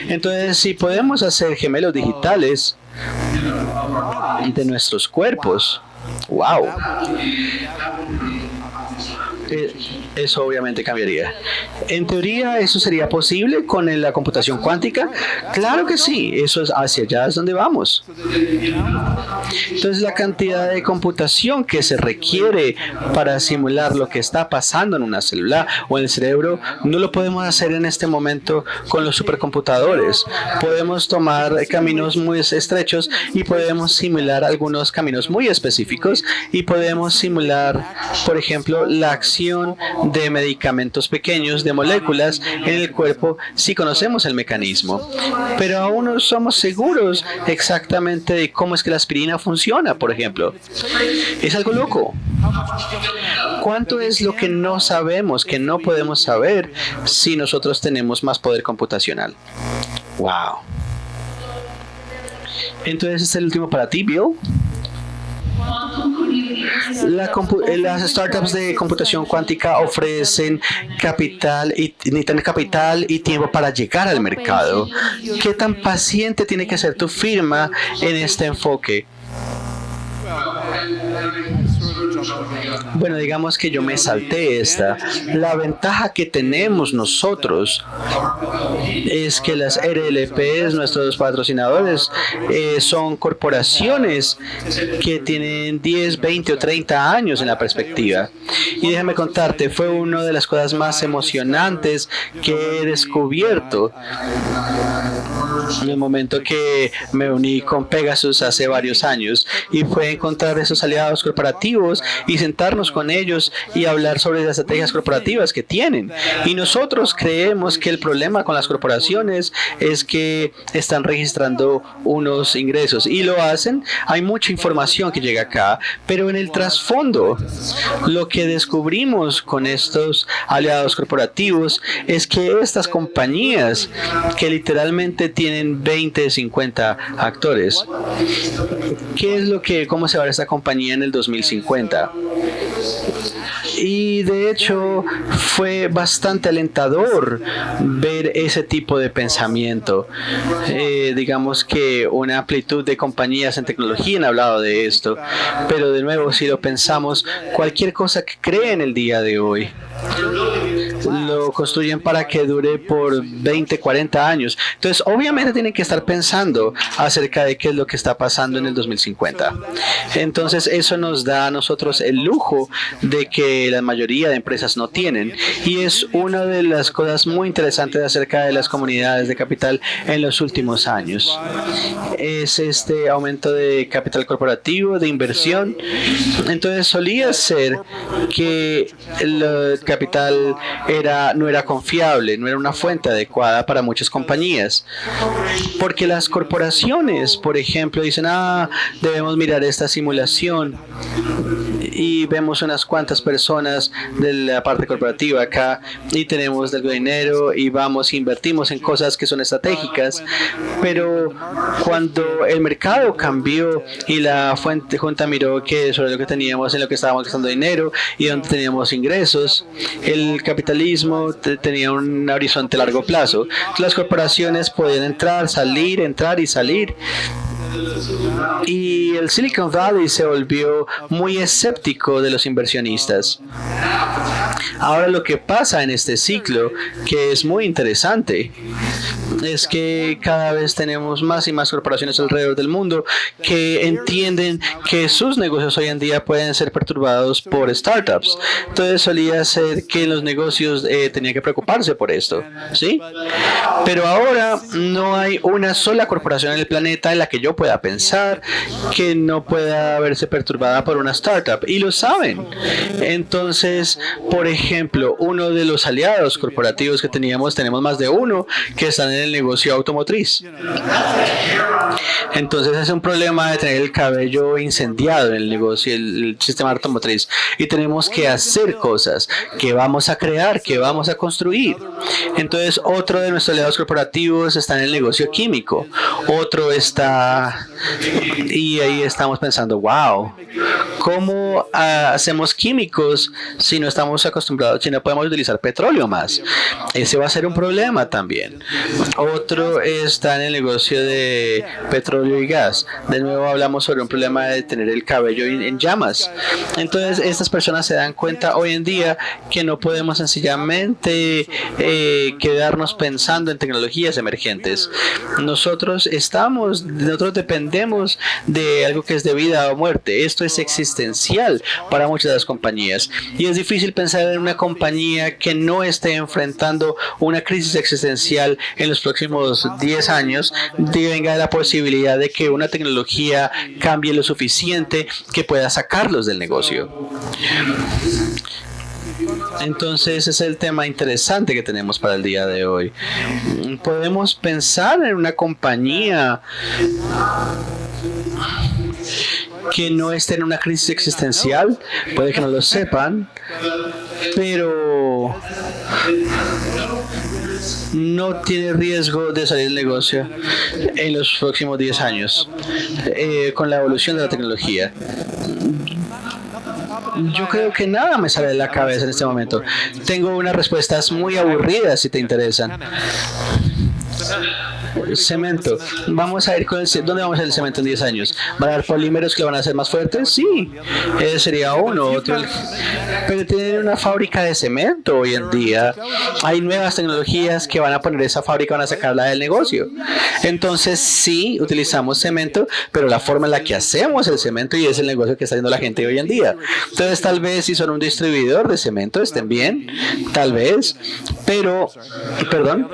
Entonces, si podemos hacer gemelos digitales de nuestros cuerpos, wow, eso obviamente cambiaría. En teoría, ¿eso sería posible con la computación cuántica? Claro que sí, eso es hacia allá es donde vamos. Entonces, la cantidad de computación que se requiere para simular lo que está pasando en una célula o en el cerebro, no lo podemos hacer en este momento con los supercomputadores. Podemos tomar caminos muy estrechos y podemos simular algunos caminos muy específicos, y podemos simular, por ejemplo, la acción de medicamentos pequeños, de moléculas en el cuerpo, si conocemos el mecanismo. Pero aún no somos seguros exactamente de cómo es que la aspirina funciona, por ejemplo. Es algo loco. ¿Cuánto es lo que no sabemos, que no podemos saber si nosotros tenemos más poder computacional? Wow. Entonces, este es el último para ti, Bill. Las startups de computación cuántica ofrecen capital y necesitan capital y tiempo para llegar al mercado. ¿Qué tan paciente tiene que ser tu firma en este enfoque? Bueno, digamos que yo me salté esta. La ventaja que tenemos nosotros es que las RLPs, nuestros patrocinadores, son corporaciones que tienen 10, 20 o 30 años en la perspectiva. Y déjame contarte, fue una de las cosas más emocionantes que he descubierto En el momento que me uní con Pegasus hace varios años y fue encontrar esos aliados corporativos y sentarnos con ellos y hablar sobre las estrategias corporativas que tienen. Y nosotros creemos que el problema con las corporaciones es que están registrando unos ingresos y lo hacen. Hay mucha información que llega acá, pero en el trasfondo, lo que descubrimos con estos aliados corporativos es que estas compañías que literalmente tienen 20, 50 actores, ¿cómo se va a ver esta compañía en el 2050? Y de hecho fue bastante alentador ver ese tipo de pensamiento. Digamos que una amplitud de compañías en tecnología han hablado de esto, pero de nuevo, si lo pensamos, cualquier cosa que creen el día de hoy lo construyen para que dure por 20, 40 años. Entonces, obviamente tienen que estar pensando acerca de qué es lo que está pasando en el 2050. Entonces, eso nos da a nosotros el lujo de que la mayoría de empresas no tienen. Y es una de las cosas muy interesantes acerca de las comunidades de capital en los últimos años. Es este aumento de capital corporativo, de inversión. Entonces, solía ser que el capital no era confiable, no era una fuente adecuada para muchas compañías. Porque las corporaciones, por ejemplo, dicen, debemos mirar esta simulación y vemos unas cuantas personas de la parte corporativa acá y tenemos algo de dinero y vamos e invertimos en cosas que son estratégicas, pero cuando el mercado cambió y la junta miró que sobre lo que teníamos, en lo que estábamos gastando dinero y donde teníamos ingresos, el capitalismo tenía un horizonte a largo plazo. Las corporaciones podían entrar y salir. Y el Silicon Valley se volvió muy escéptico de los inversionistas. Ahora lo que pasa en este ciclo, que es muy interesante, es que cada vez tenemos más y más corporaciones alrededor del mundo que entienden que sus negocios hoy en día pueden ser perturbados por startups. Entonces solía ser que los negocios tenían que preocuparse por esto, ¿sí? Pero ahora no hay una sola corporación en el planeta en la que yo pueda pensar que no pueda verse perturbada por una startup, y lo saben. Entonces, por ejemplo, uno de los aliados corporativos que tenemos más de uno que están en el negocio automotriz. Entonces es un problema de tener el cabello incendiado en el negocio, el sistema automotriz, y tenemos que hacer cosas que vamos a crear, que vamos a construir. Entonces otro de nuestros aliados corporativos está en el negocio químico, otro está, y ahí estamos pensando, wow, ¿cómo hacemos químicos si no estamos acostumbrados, si no podemos utilizar petróleo más? Ese va a ser un problema también. Otro está en el negocio de petróleo y gas. De nuevo hablamos sobre un problema de tener el cabello en llamas. Entonces estas personas se dan cuenta hoy en día que no podemos sencillamente quedarnos pensando en tecnologías emergentes. Nosotros dependemos de algo que es de vida o muerte. Esto es existencial para muchas de las compañías, y es difícil pensar en una compañía que no esté enfrentando una crisis existencial en los próximos 10 años, que venga la posibilidad de que una tecnología cambie lo suficiente que pueda sacarlos del negocio. Entonces es el tema interesante que tenemos para el día de hoy. Podemos pensar en una compañía que no esté en una crisis existencial, puede que no lo sepan, pero no tiene riesgo de salir del negocio en los próximos 10 años con la evolución de la tecnología. Yo creo que nada me sale de la cabeza en este momento. Tengo unas respuestas muy aburridas si te interesan. Cemento. Vamos a ir con ¿dónde vamos a ir el cemento en 10 años? ¿Van a haber polímeros que lo van a hacer más fuertes? Sí, ese sería uno. Otro. Pero tienen una fábrica de cemento hoy en día. Hay nuevas tecnologías que van a poner esa fábrica, van a sacarla del negocio. Entonces sí, utilizamos cemento, pero la forma en la que hacemos el cemento, y es el negocio que está haciendo la gente hoy en día. Entonces tal vez si son un distribuidor de cemento estén bien, tal vez, pero, perdón.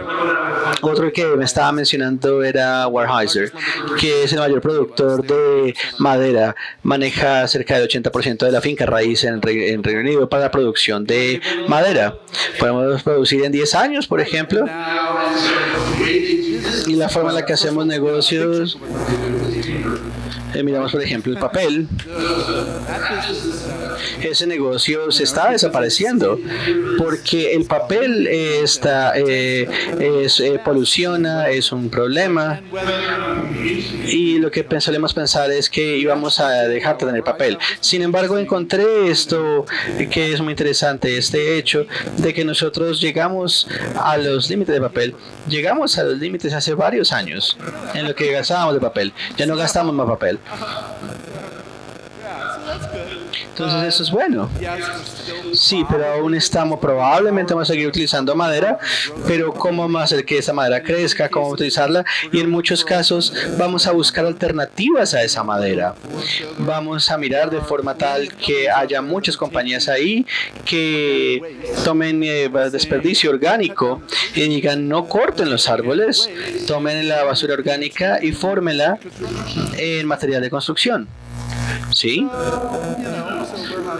Otro que me estaba mencionando era Weyerhaeuser, que es el mayor productor de madera. Maneja cerca del 80% de la finca raíz en Reino Unido para la producción de madera. Podemos producir en 10 años, por ejemplo. Y la forma en la que hacemos negocios, miramos por ejemplo el papel. Ese negocio se está desapareciendo porque el papel poluciona, es un problema, y lo que solemos pensar es que íbamos a dejar de tener papel. Sin embargo, encontré esto que es muy interesante, este hecho de que nosotros llegamos a los límites de papel. Llegamos a los límites hace varios años en lo que gastábamos de papel. Ya no gastamos más papel. Entonces eso es bueno. Sí, pero aún probablemente vamos a seguir utilizando madera, pero ¿cómo vamos a hacer que esa madera crezca? ¿Cómo utilizarla? Y en muchos casos vamos a buscar alternativas a esa madera. Vamos a mirar de forma tal que haya muchas compañías ahí que tomen desperdicio orgánico y digan: no corten los árboles, tomen la basura orgánica y fórmenla en material de construcción. ¿Sí?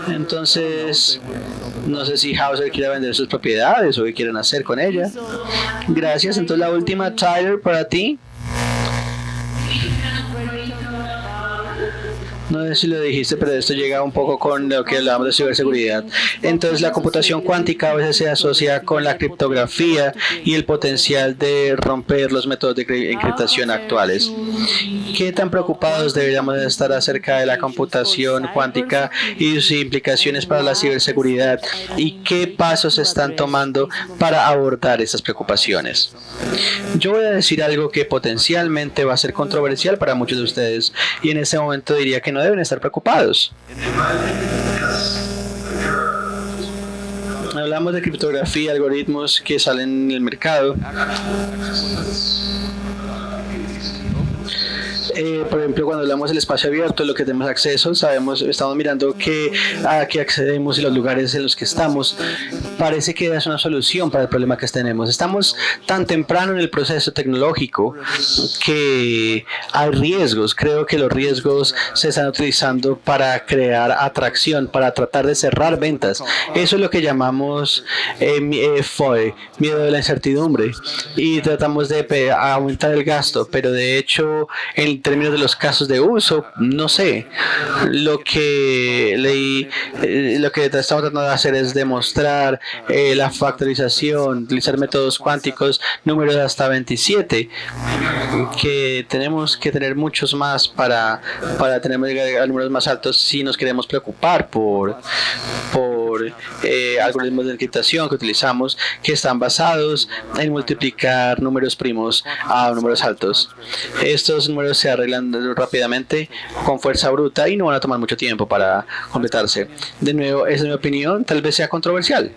Entonces, no sé si Hauser quiere vender sus propiedades o qué quieren hacer con ella. Gracias. Entonces, la última, Tyler, para ti. No sé si lo dijiste, pero esto llega un poco con lo que hablamos de ciberseguridad. Entonces, la computación cuántica a veces se asocia con la criptografía y el potencial de romper los métodos de encriptación actuales. ¿Qué tan preocupados deberíamos estar acerca de la computación cuántica y sus implicaciones para la ciberseguridad? ¿Y qué pasos se están tomando para abordar esas preocupaciones? Yo voy a decir algo que potencialmente va a ser controversial para muchos de ustedes, y en este momento diría que no deben estar preocupados. Hablamos de criptografía, algoritmos que salen en el mercado. Por ejemplo, cuando hablamos del espacio abierto, lo que tenemos acceso, estamos mirando que a qué accedemos y los lugares en los que estamos. Parece que es una solución para el problema que tenemos. Estamos tan temprano en el proceso tecnológico que hay riesgos. Creo que los riesgos se están utilizando para crear atracción, para tratar de cerrar ventas. Eso es lo que llamamos FOI, miedo de la incertidumbre, y tratamos de aumentar el gasto, pero de hecho, en términos de los casos de uso, no sé. Lo que estamos tratando de hacer es demostrar la factorización, utilizar métodos cuánticos, números hasta 27, que tenemos que tener muchos más para tener números más altos si nos queremos preocupar por algoritmos de encriptación que utilizamos, que están basados en multiplicar números primos a números altos. Estos números se arreglan rápidamente con fuerza bruta y no van a tomar mucho tiempo para completarse. De nuevo, esa es mi opinión, tal vez sea controversial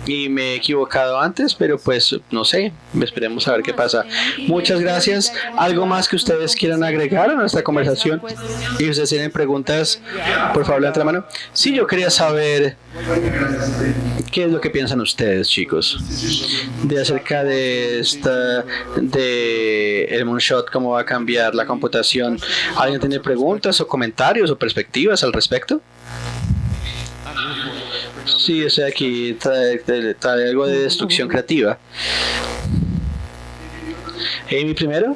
y me he equivocado antes, pero pues no sé, esperemos a ver qué pasa. Muchas gracias. ¿Algo más que ustedes quieran agregar a nuestra conversación? Y si ustedes tienen preguntas, por favor levanten la mano. Sí, yo quería saber qué es lo que piensan ustedes, chicos, de acerca de el moonshot, cómo va a cambiar la computación. ¿Alguien tiene preguntas o comentarios o perspectivas al respecto? Sí, estoy aquí, trae algo de destrucción creativa. Amy primero.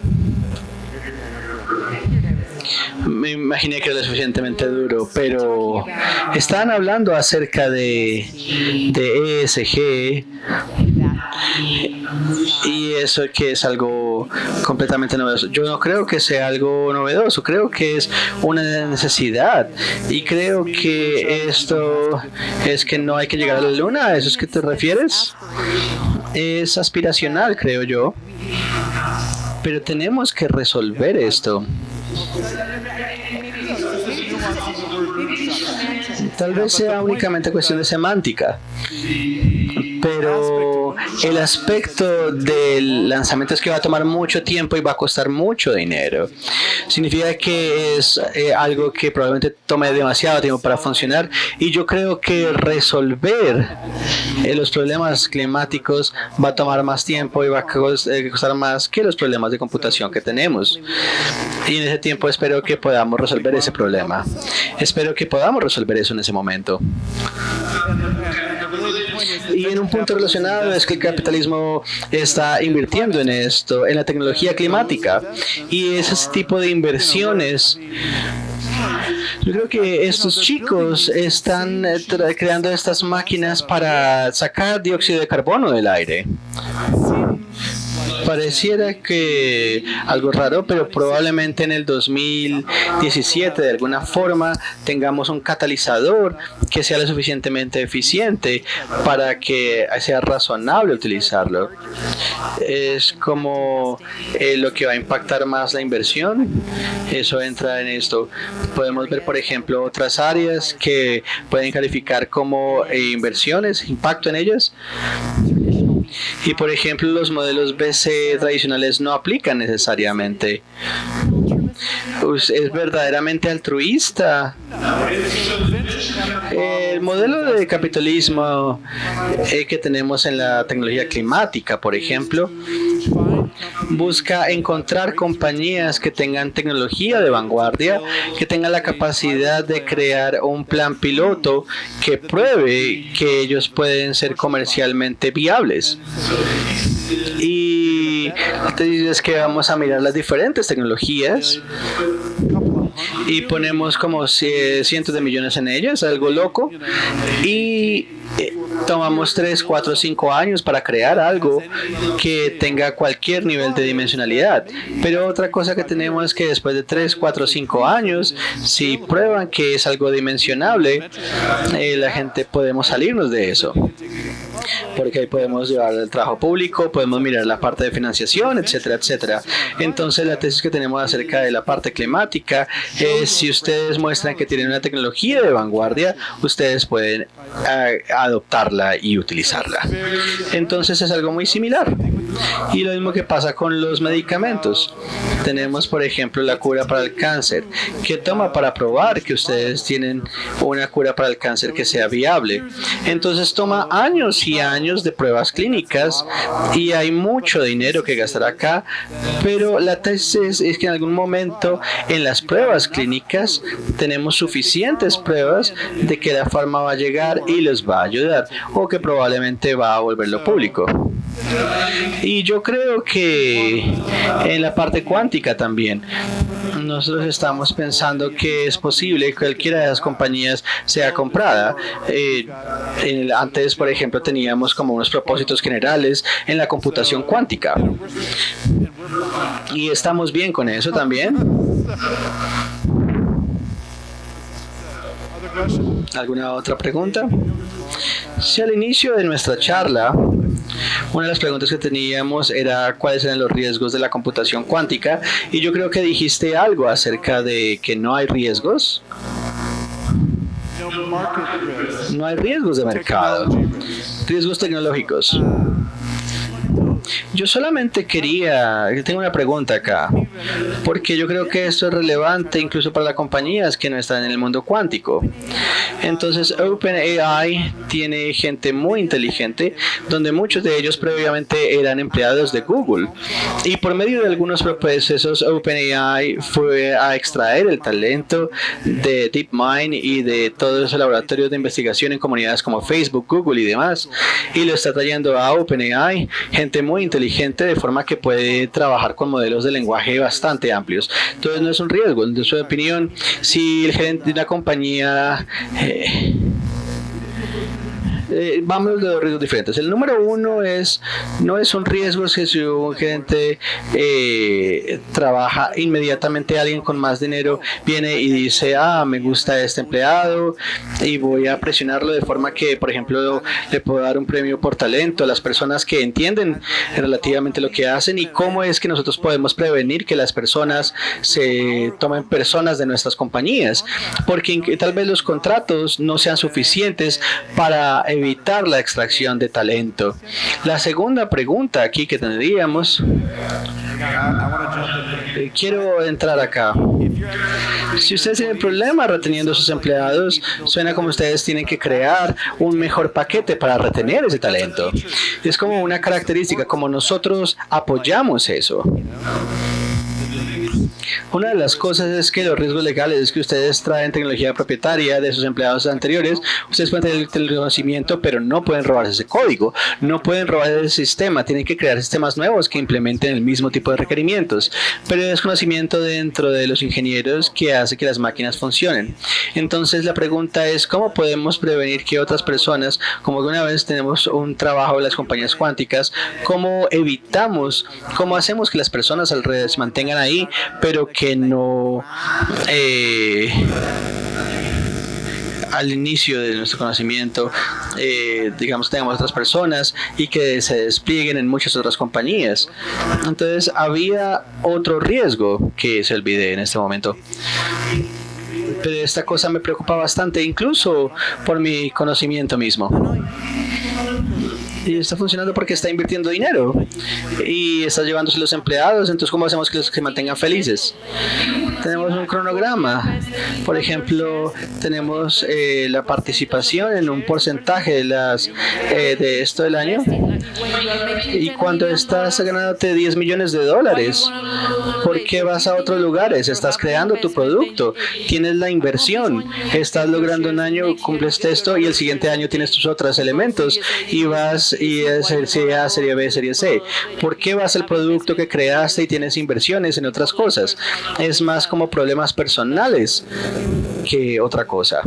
Me imaginé que era lo suficientemente duro, pero estaban hablando acerca de ESG y eso que es algo completamente novedoso. Yo no creo que sea algo novedoso, creo que es una necesidad, y creo que esto es que no hay que llegar a la luna. ¿A eso es que te refieres? Es aspiracional, creo yo, pero tenemos que resolver esto. Tal vez sea únicamente cuestión de semántica, pero el aspecto del lanzamiento es que va a tomar mucho tiempo y va a costar mucho dinero. Significa que es algo que probablemente tome demasiado tiempo para funcionar, y yo creo que resolver los problemas climáticos va a tomar más tiempo y va a costar más que los problemas de computación que tenemos. Y en ese tiempo espero que podamos resolver ese problema. Espero que podamos resolver eso en ese momento. Y en un punto relacionado es que el capitalismo está invirtiendo en esto, en la tecnología climática, y ese tipo de inversiones. Yo creo que estos chicos están creando estas máquinas para sacar dióxido de carbono del aire. Pareciera que algo raro, pero probablemente en el 2017 de alguna forma tengamos un catalizador que sea lo suficientemente eficiente para que sea razonable utilizarlo. Es como lo que va a impactar más la inversión. Eso entra en esto. Podemos ver, por ejemplo, otras áreas que pueden calificar como inversiones, impacto en ellas. Y por ejemplo, los modelos BC tradicionales no aplican necesariamente. Es verdaderamente altruista. El modelo de capitalismo que tenemos en la tecnología climática, por ejemplo, busca encontrar compañías que tengan tecnología de vanguardia, que tengan la capacidad de crear un plan piloto que pruebe que ellos pueden ser comercialmente viables. Y te dices que vamos a mirar las diferentes tecnologías y ponemos como cientos de millones en ellas, algo loco, y tomamos 3, 4, 5 años para crear algo que tenga cualquier nivel de dimensionalidad. Pero otra cosa que tenemos es que después de 3, 4, 5 años, si prueban que es algo dimensionable, la gente podemos salirnos de eso. Porque ahí podemos llevar el trabajo público, podemos mirar la parte de financiación, etcétera, etcétera. Entonces la tesis que tenemos acerca de la parte climática es: si ustedes muestran que tienen una tecnología de vanguardia, ustedes pueden adoptarla y utilizarla. Entonces es algo muy similar. Y lo mismo que pasa con los medicamentos. Tenemos, por ejemplo, la cura para el cáncer, que toma para probar que ustedes tienen una cura para el cáncer que sea viable. Entonces toma años y años de pruebas clínicas y hay mucho dinero que gastar acá, pero la tesis es que en algún momento en las pruebas clínicas tenemos suficientes pruebas de que la farma va a llegar y les va a ayudar, o que probablemente va a volverlo público. Y yo creo que en la parte cuántica también nosotros estamos pensando que es posible que cualquiera de las compañías sea comprada. Antes, por ejemplo, teníamos como unos propósitos generales en la computación cuántica. Y estamos bien con eso también. ¿Alguna otra pregunta? Si al inicio de nuestra charla, una de las preguntas que teníamos era cuáles eran los riesgos de la computación cuántica, y yo creo que dijiste algo acerca de que no hay riesgos. No hay riesgos de mercado, riesgos tecnológicos. Yo solamente tengo una pregunta acá, porque yo creo que esto es relevante incluso para las compañías que no están en el mundo cuántico. Entonces, OpenAI tiene gente muy inteligente, donde muchos de ellos previamente eran empleados de Google. Y por medio de algunos procesos, OpenAI fue a extraer el talento de DeepMind y de todos esos laboratorios de investigación en comunidades como Facebook, Google y demás, y lo está trayendo a OpenAI, gente muy inteligente, de forma que puede trabajar con modelos de lenguaje bastante amplios. Entonces no es un riesgo. En su opinión, si el gerente de una compañía vamos de dos riesgos diferentes. El número uno no es un riesgo si un gerente trabaja inmediatamente, alguien con más dinero viene y dice: me gusta este empleado y voy a presionarlo de forma que, por ejemplo, le puedo dar un premio por talento a las personas que entienden relativamente lo que hacen, y cómo es que nosotros podemos prevenir que las personas se tomen personas de nuestras compañías, porque tal vez los contratos no sean suficientes para evitar la extracción de talento. La segunda pregunta aquí que tendríamos, quiero entrar acá. Si ustedes tienen problemas reteniendo a sus empleados, suena como ustedes tienen que crear un mejor paquete para retener ese talento. Es como una característica, como nosotros apoyamos eso. Una de las cosas es que los riesgos legales es que ustedes traen tecnología propietaria de sus empleados anteriores. Ustedes pueden tener el conocimiento, pero no pueden robarse ese código, no pueden robar ese sistema. Tienen que crear sistemas nuevos que implementen el mismo tipo de requerimientos. Pero es conocimiento dentro de los ingenieros que hace que las máquinas funcionen. Entonces la pregunta es, ¿cómo podemos prevenir que otras personas, como alguna vez tenemos un trabajo en las compañías cuánticas, cómo evitamos, cómo hacemos que las personas alrededor se mantengan ahí, pero que no al inicio de nuestro conocimiento, digamos, tengamos otras personas y que se desplieguen en muchas otras compañías? Entonces había otro riesgo que se olvidé en este momento. Pero esta cosa me preocupa bastante, incluso por mi conocimiento mismo. Y está funcionando porque está invirtiendo dinero y está llevándose los empleados. Entonces, ¿cómo hacemos que los se mantengan felices? Tenemos un cronograma. Por ejemplo, tenemos la participación en un porcentaje de esto del año. Y cuando estás ganándote $10 millones, ¿por qué vas a otros lugares? Estás creando tu producto, tienes la inversión, estás logrando un año, cumples esto y el siguiente año tienes tus otros elementos y vas y es serie A, serie B, serie C. ¿Por qué vas al producto que creaste y tienes inversiones en otras cosas? Es más como problemas personales que otra cosa.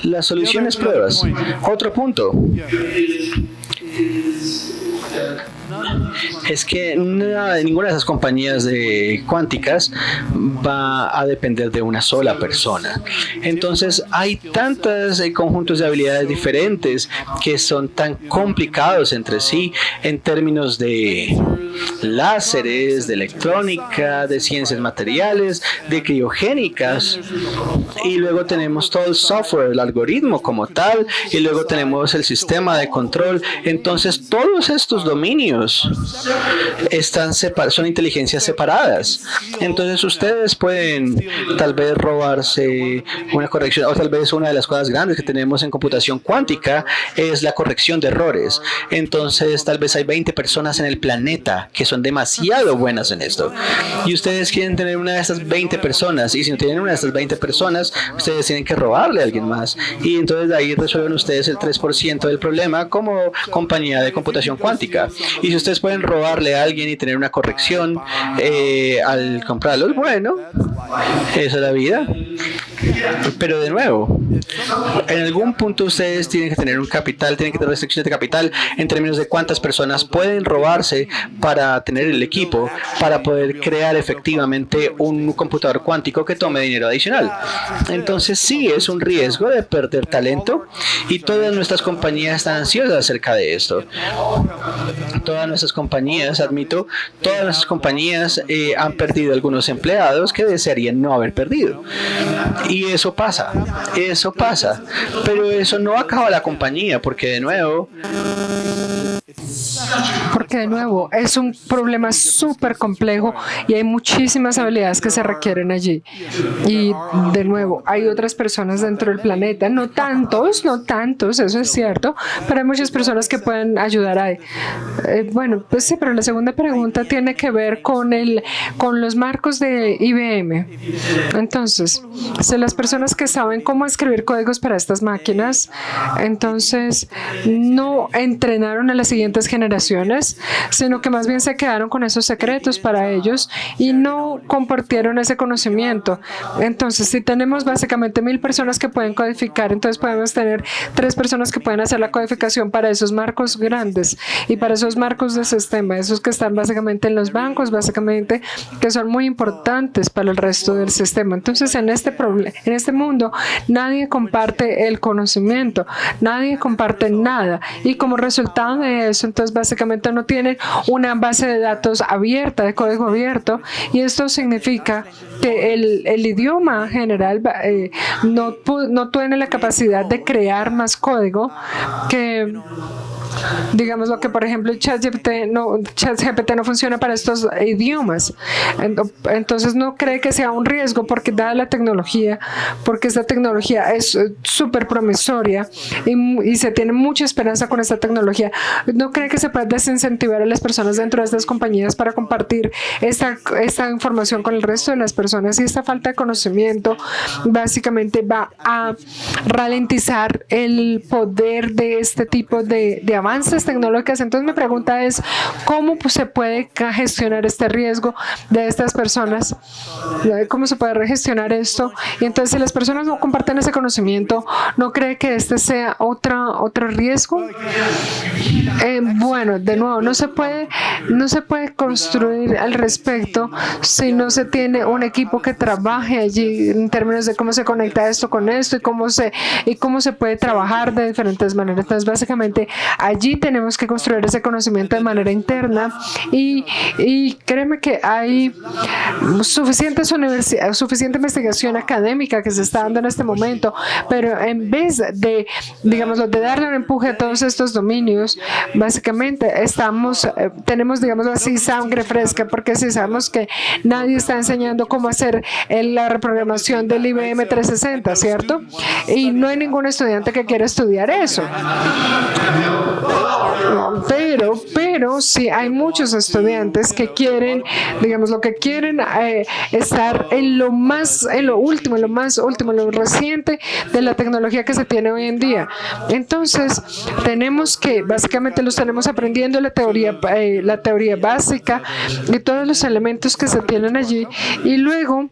Las soluciones pruebas. Otro punto es que ninguna de esas compañías cuánticas va a depender de una sola persona. Entonces hay tantos conjuntos de habilidades diferentes que son tan complicados entre sí en términos de láseres, de electrónica, de ciencias materiales, de criogénicas, y luego tenemos todo el software, el algoritmo como tal, y luego tenemos el sistema de control. Entonces todos estos dominios son inteligencias separadas. Entonces ustedes pueden tal vez robarse una corrección, o tal vez una de las cosas grandes que tenemos en computación cuántica es la corrección de errores. Entonces tal vez hay 20 personas en el planeta que son demasiado buenas en esto, y ustedes quieren tener una de estas 20 personas, y si no tienen una de estas 20 personas, ustedes tienen que robarle a alguien más, y entonces de ahí resuelven ustedes el 3% del problema como compañía de computación cuántica. Y si ustedes pueden robarle a alguien y tener una corrección al comprarlos, bueno, esa es la vida. Pero de nuevo, en algún punto ustedes tienen que tener un capital, tienen que tener restricciones de capital en términos de cuántas personas pueden robarse para tener el equipo, para poder crear efectivamente un computador cuántico que tome dinero adicional. Entonces sí, es un riesgo de perder talento, y todas nuestras compañías están ansiosas acerca de esto. Todas nuestras compañías, admito, todas nuestras compañías han perdido algunos empleados que desearían no haber perdido. Y eso pasa, pero eso no acaba la compañía, porque de nuevo es un problema súper complejo y hay muchísimas habilidades que se requieren allí. Y de nuevo, hay otras personas dentro del planeta, no tantos, eso es cierto, pero hay muchas personas que pueden ayudar ahí. Bueno, pues sí, pero la segunda pregunta tiene que ver con los marcos de IBM. Entonces, si las personas que saben cómo escribir códigos para estas máquinas, entonces no entrenaron a las siguientes generaciones, sino que más bien se quedaron con esos secretos para ellos y no compartieron ese conocimiento. Entonces, si tenemos básicamente 1000 personas que pueden codificar, entonces podemos tener 3 personas que pueden hacer la codificación para esos marcos grandes y para esos marcos de sistema, esos que están básicamente en los bancos, básicamente, que son muy importantes para el resto del sistema. Entonces, en este mundo, nadie comparte el conocimiento, nadie comparte nada, y como resultado de eso, entonces básicamente no tienen una base de datos abierta, de código abierto, y esto significa que el idioma general no tiene la capacidad de crear más código que, digamos, lo que por ejemplo ChatGPT no funciona para estos idiomas. Entonces no cree que sea un riesgo porque dada la tecnología, porque esta tecnología es súper promisoria y se tiene mucha esperanza con esta tecnología. No cree que se pueda desincentivar a las personas dentro de estas compañías para compartir esta información con el resto de las personas, y esta falta de conocimiento básicamente va a ralentizar el poder de este tipo de avances tecnológicos. Entonces mi pregunta es, ¿cómo se puede gestionar este riesgo de estas personas? ¿Cómo se puede gestionar esto? Y entonces, si las personas no comparten ese conocimiento, ¿no cree que este sea otro riesgo? Bueno, de nuevo, no se puede construir al respecto si no se tiene un equipo que trabaje allí en términos de cómo se conecta esto con esto y cómo se puede trabajar de diferentes maneras. Entonces, básicamente, allí tenemos que construir ese conocimiento de manera interna, y créeme que hay suficiente investigación académica que se está dando en este momento, pero en vez de, digámoslo, de darle un empuje a todos estos dominios, básicamente tenemos, digámoslo así, sangre fresca, porque si sabemos que nadie está enseñando cómo hacer la reprogramación del IBM 360, ¿cierto? Y no hay ningún estudiante que quiera estudiar eso. Pero sí hay muchos estudiantes que quieren, digamos, estar en lo más último, lo reciente de la tecnología que se tiene hoy en día. Entonces, tenemos que, básicamente los tenemos aprendiendo la teoría básica y todos los elementos que se tienen allí, y luego,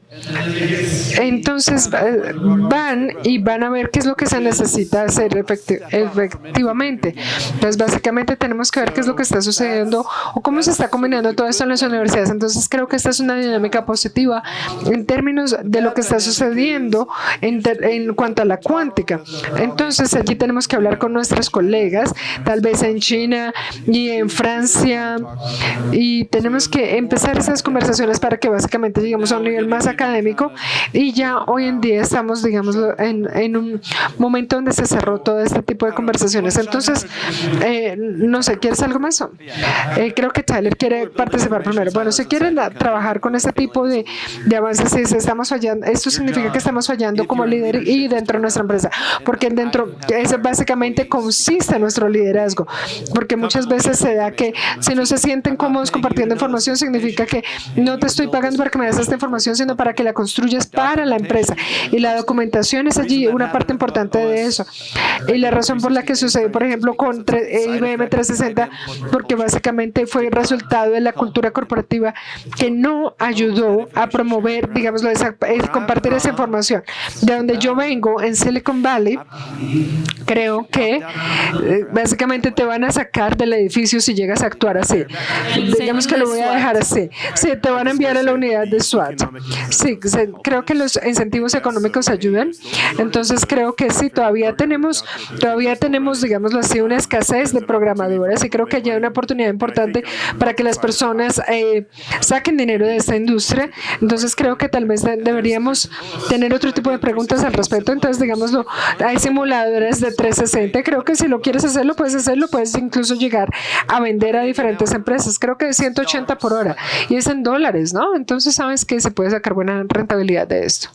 entonces, van a ver qué es lo que se necesita hacer efectivamente. Entonces, básicamente tenemos que ver qué es lo que está sucediendo o cómo se está combinando todo esto en las universidades. Entonces, creo que esta es una dinámica positiva en términos de lo que está sucediendo en cuanto a la cuántica. Entonces, allí tenemos que hablar con nuestros colegas, tal vez en China y en Francia, y tenemos que empezar esas conversaciones para que básicamente lleguemos a un nivel más académico, y ya hoy en día estamos, digamos, en un momento donde se cerró todo este tipo de conversaciones. Entonces, no sé, ¿quieres algo más? Creo que Tyler quiere participar primero. Bueno, si quieren trabajar con este tipo de avances, si estamos fallando, esto significa que estamos fallando como líder y dentro de nuestra empresa, porque eso básicamente consiste en nuestro liderazgo, porque muchas veces se da que si no se sienten cómodos compartiendo información, significa que no te estoy pagando para que me des esta información, sino para que la construyas para la empresa, y la documentación es allí una parte importante de eso. Y la razón por la que sucede, por ejemplo, con IBM 360, porque básicamente fue el resultado de la cultura corporativa que no ayudó a promover, digamos, compartir esa información. De donde yo vengo, en Silicon Valley, creo que básicamente te van a sacar del edificio si llegas a actuar así. Digamos que lo voy a dejar así. Sí, te van a enviar a la unidad de SWAT. Sí, creo que los incentivos económicos ayudan. Entonces creo que sí, todavía tenemos, digámoslo así, una escasez de programadores, y creo que hay una oportunidad importante para que las personas saquen dinero de esta industria. Entonces creo que tal vez deberíamos tener otro tipo de preguntas al respecto. Entonces, digámoslo, hay simuladores de 360. Creo que si lo quieres hacerlo, puedes incluso llegar a vender a diferentes empresas. Creo que es 180 por hora y es en dólares, ¿no? Entonces sabes que se puede sacar buena rentabilidad de esto.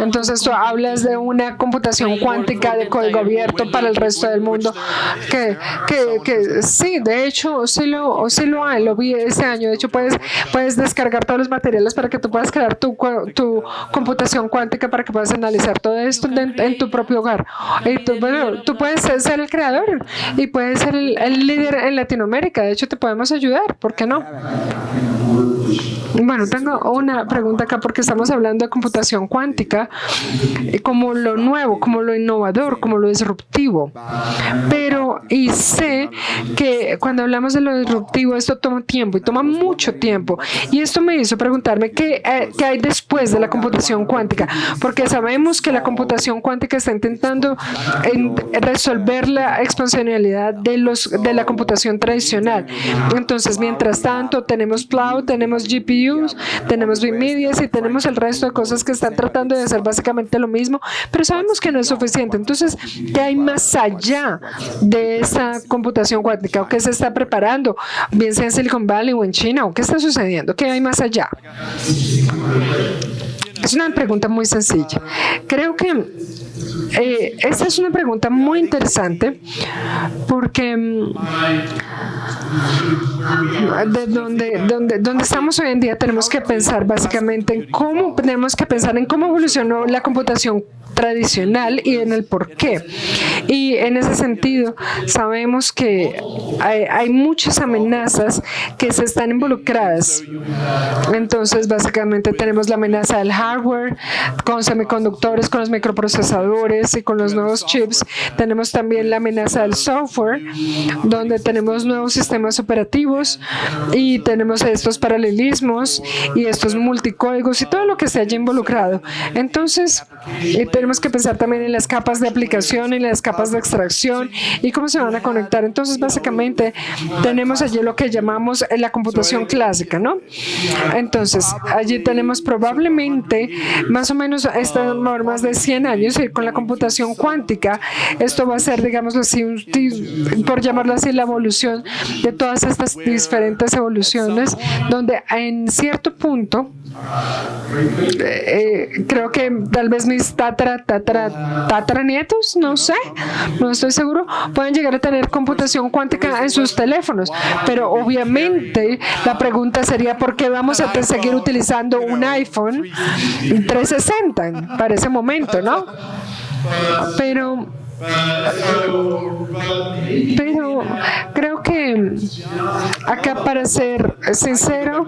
Entonces tú hablas de una computación cuántica de código abierto para el resto del mundo, que sí, de hecho sí lo hay, lo vi este año. De hecho puedes descargar todos los materiales para que tú puedas crear tu computación cuántica, para que puedas analizar todo esto en tu propio hogar. Y tú puedes ser el creador y puedes ser el líder en Latinoamérica. De hecho te podemos ayudar, ¿por qué no? Bueno, tengo una pregunta acá porque estamos hablando de computación cuántica como lo nuevo, como lo innovador, como lo disruptivo. Pero, y sé que cuando hablamos de lo disruptivo, esto toma tiempo y toma mucho tiempo. Y esto me hizo preguntarme qué hay después de la computación cuántica, porque sabemos que la computación cuántica está intentando resolver la exponencialidad de la computación tradicional. Entonces, mientras tanto, tenemos cloud, tenemos GPUs, tenemos NVIDIA y tenemos el resto de cosas que están tratando de hacer básicamente lo mismo, pero sabemos que no es suficiente. Entonces, ¿qué hay más allá de esa computación cuántica o qué se está preparando, bien sea en Silicon Valley o en China, o qué está sucediendo? ¿Qué hay más allá? Es una pregunta muy sencilla. Creo que esta es una pregunta muy interesante porque de donde estamos hoy en día tenemos que pensar básicamente en cómo evolucionó la computación tradicional y en el por qué. Y en ese sentido sabemos que hay muchas amenazas que se están involucradas. Entonces básicamente tenemos la amenaza del hardware con semiconductores, con los microprocesadores y con los nuevos chips. Tenemos también la amenaza del software, donde tenemos nuevos sistemas operativos y tenemos estos paralelismos y estos multicódigos y todo lo que se haya involucrado. Entonces tenemos que pensar también en las capas de aplicación y las capas de extracción y cómo se van a conectar. Entonces básicamente tenemos allí lo que llamamos la computación clásica, ¿no? Entonces allí tenemos probablemente más o menos estas normas de 100 años y con la computación cuántica esto va a ser, digámoslo así, por llamarlo así, la evolución de todas estas diferentes evoluciones, donde en cierto punto creo que tal vez mis tataranietos, no sé, no estoy seguro, pueden llegar a tener computación cuántica en sus teléfonos, pero obviamente la pregunta sería ¿por qué vamos a seguir utilizando un iPhone 360 para ese momento, ¿no? Pero creo que acá, para ser sincero,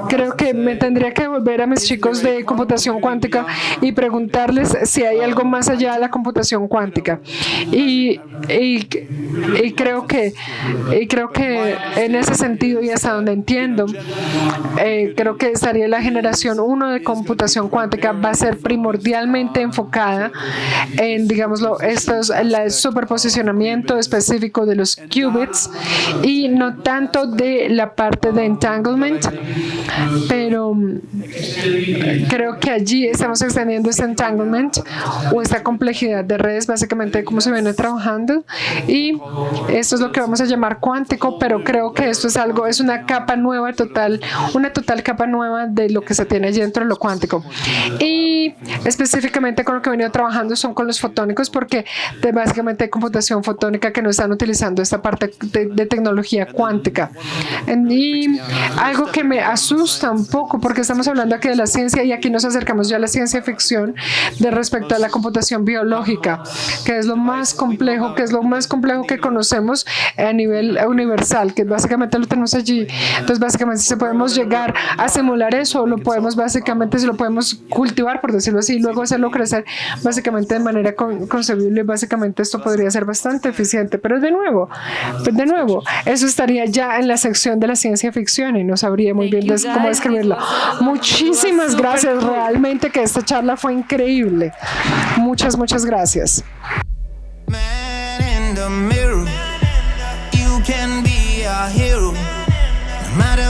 creo que me tendría que volver a mis chicos de computación cuántica y preguntarles si hay algo más allá de la computación cuántica. Y creo que en ese sentido, y hasta donde entiendo, creo que estaría la generación 1 de computación cuántica va a ser primordialmente enfocada en, digámoslo, el superposicionamiento específico de los qubits y no tanto de la parte de entanglement, pero creo que allí estamos extendiendo este entanglement o esta complejidad de redes, básicamente cómo se viene trabajando, y esto es lo que vamos a llamar cuántico, pero creo que esto es una capa nueva una total capa nueva de lo que se tiene allí dentro de lo cuántico. Y específicamente con lo que he venido trabajando son con los fotónicos, porque básicamente hay computación fotónica que no están utilizando esta parte de tecnología cuántica. Y algo que me asusta un poco, porque estamos hablando aquí de la ciencia y aquí nos acercamos ya a la ciencia ficción de respecto a la computación biológica, que es lo más complejo, que conocemos a nivel universal, que básicamente lo tenemos allí. Entonces básicamente si podemos llegar a simular eso, si lo podemos cultivar, por decirlo así, y luego hacerlo crecer básicamente de manera concebible, básicamente esto podría ser bastante eficiente, pero de nuevo, eso estaría ya en la sección de la ciencia ficción y no sabría muy bien cómo escribirlo. Muchísimas gracias, realmente que esta charla fue increíble. Muchas gracias. Man in the mirror, you can be a hero, no matter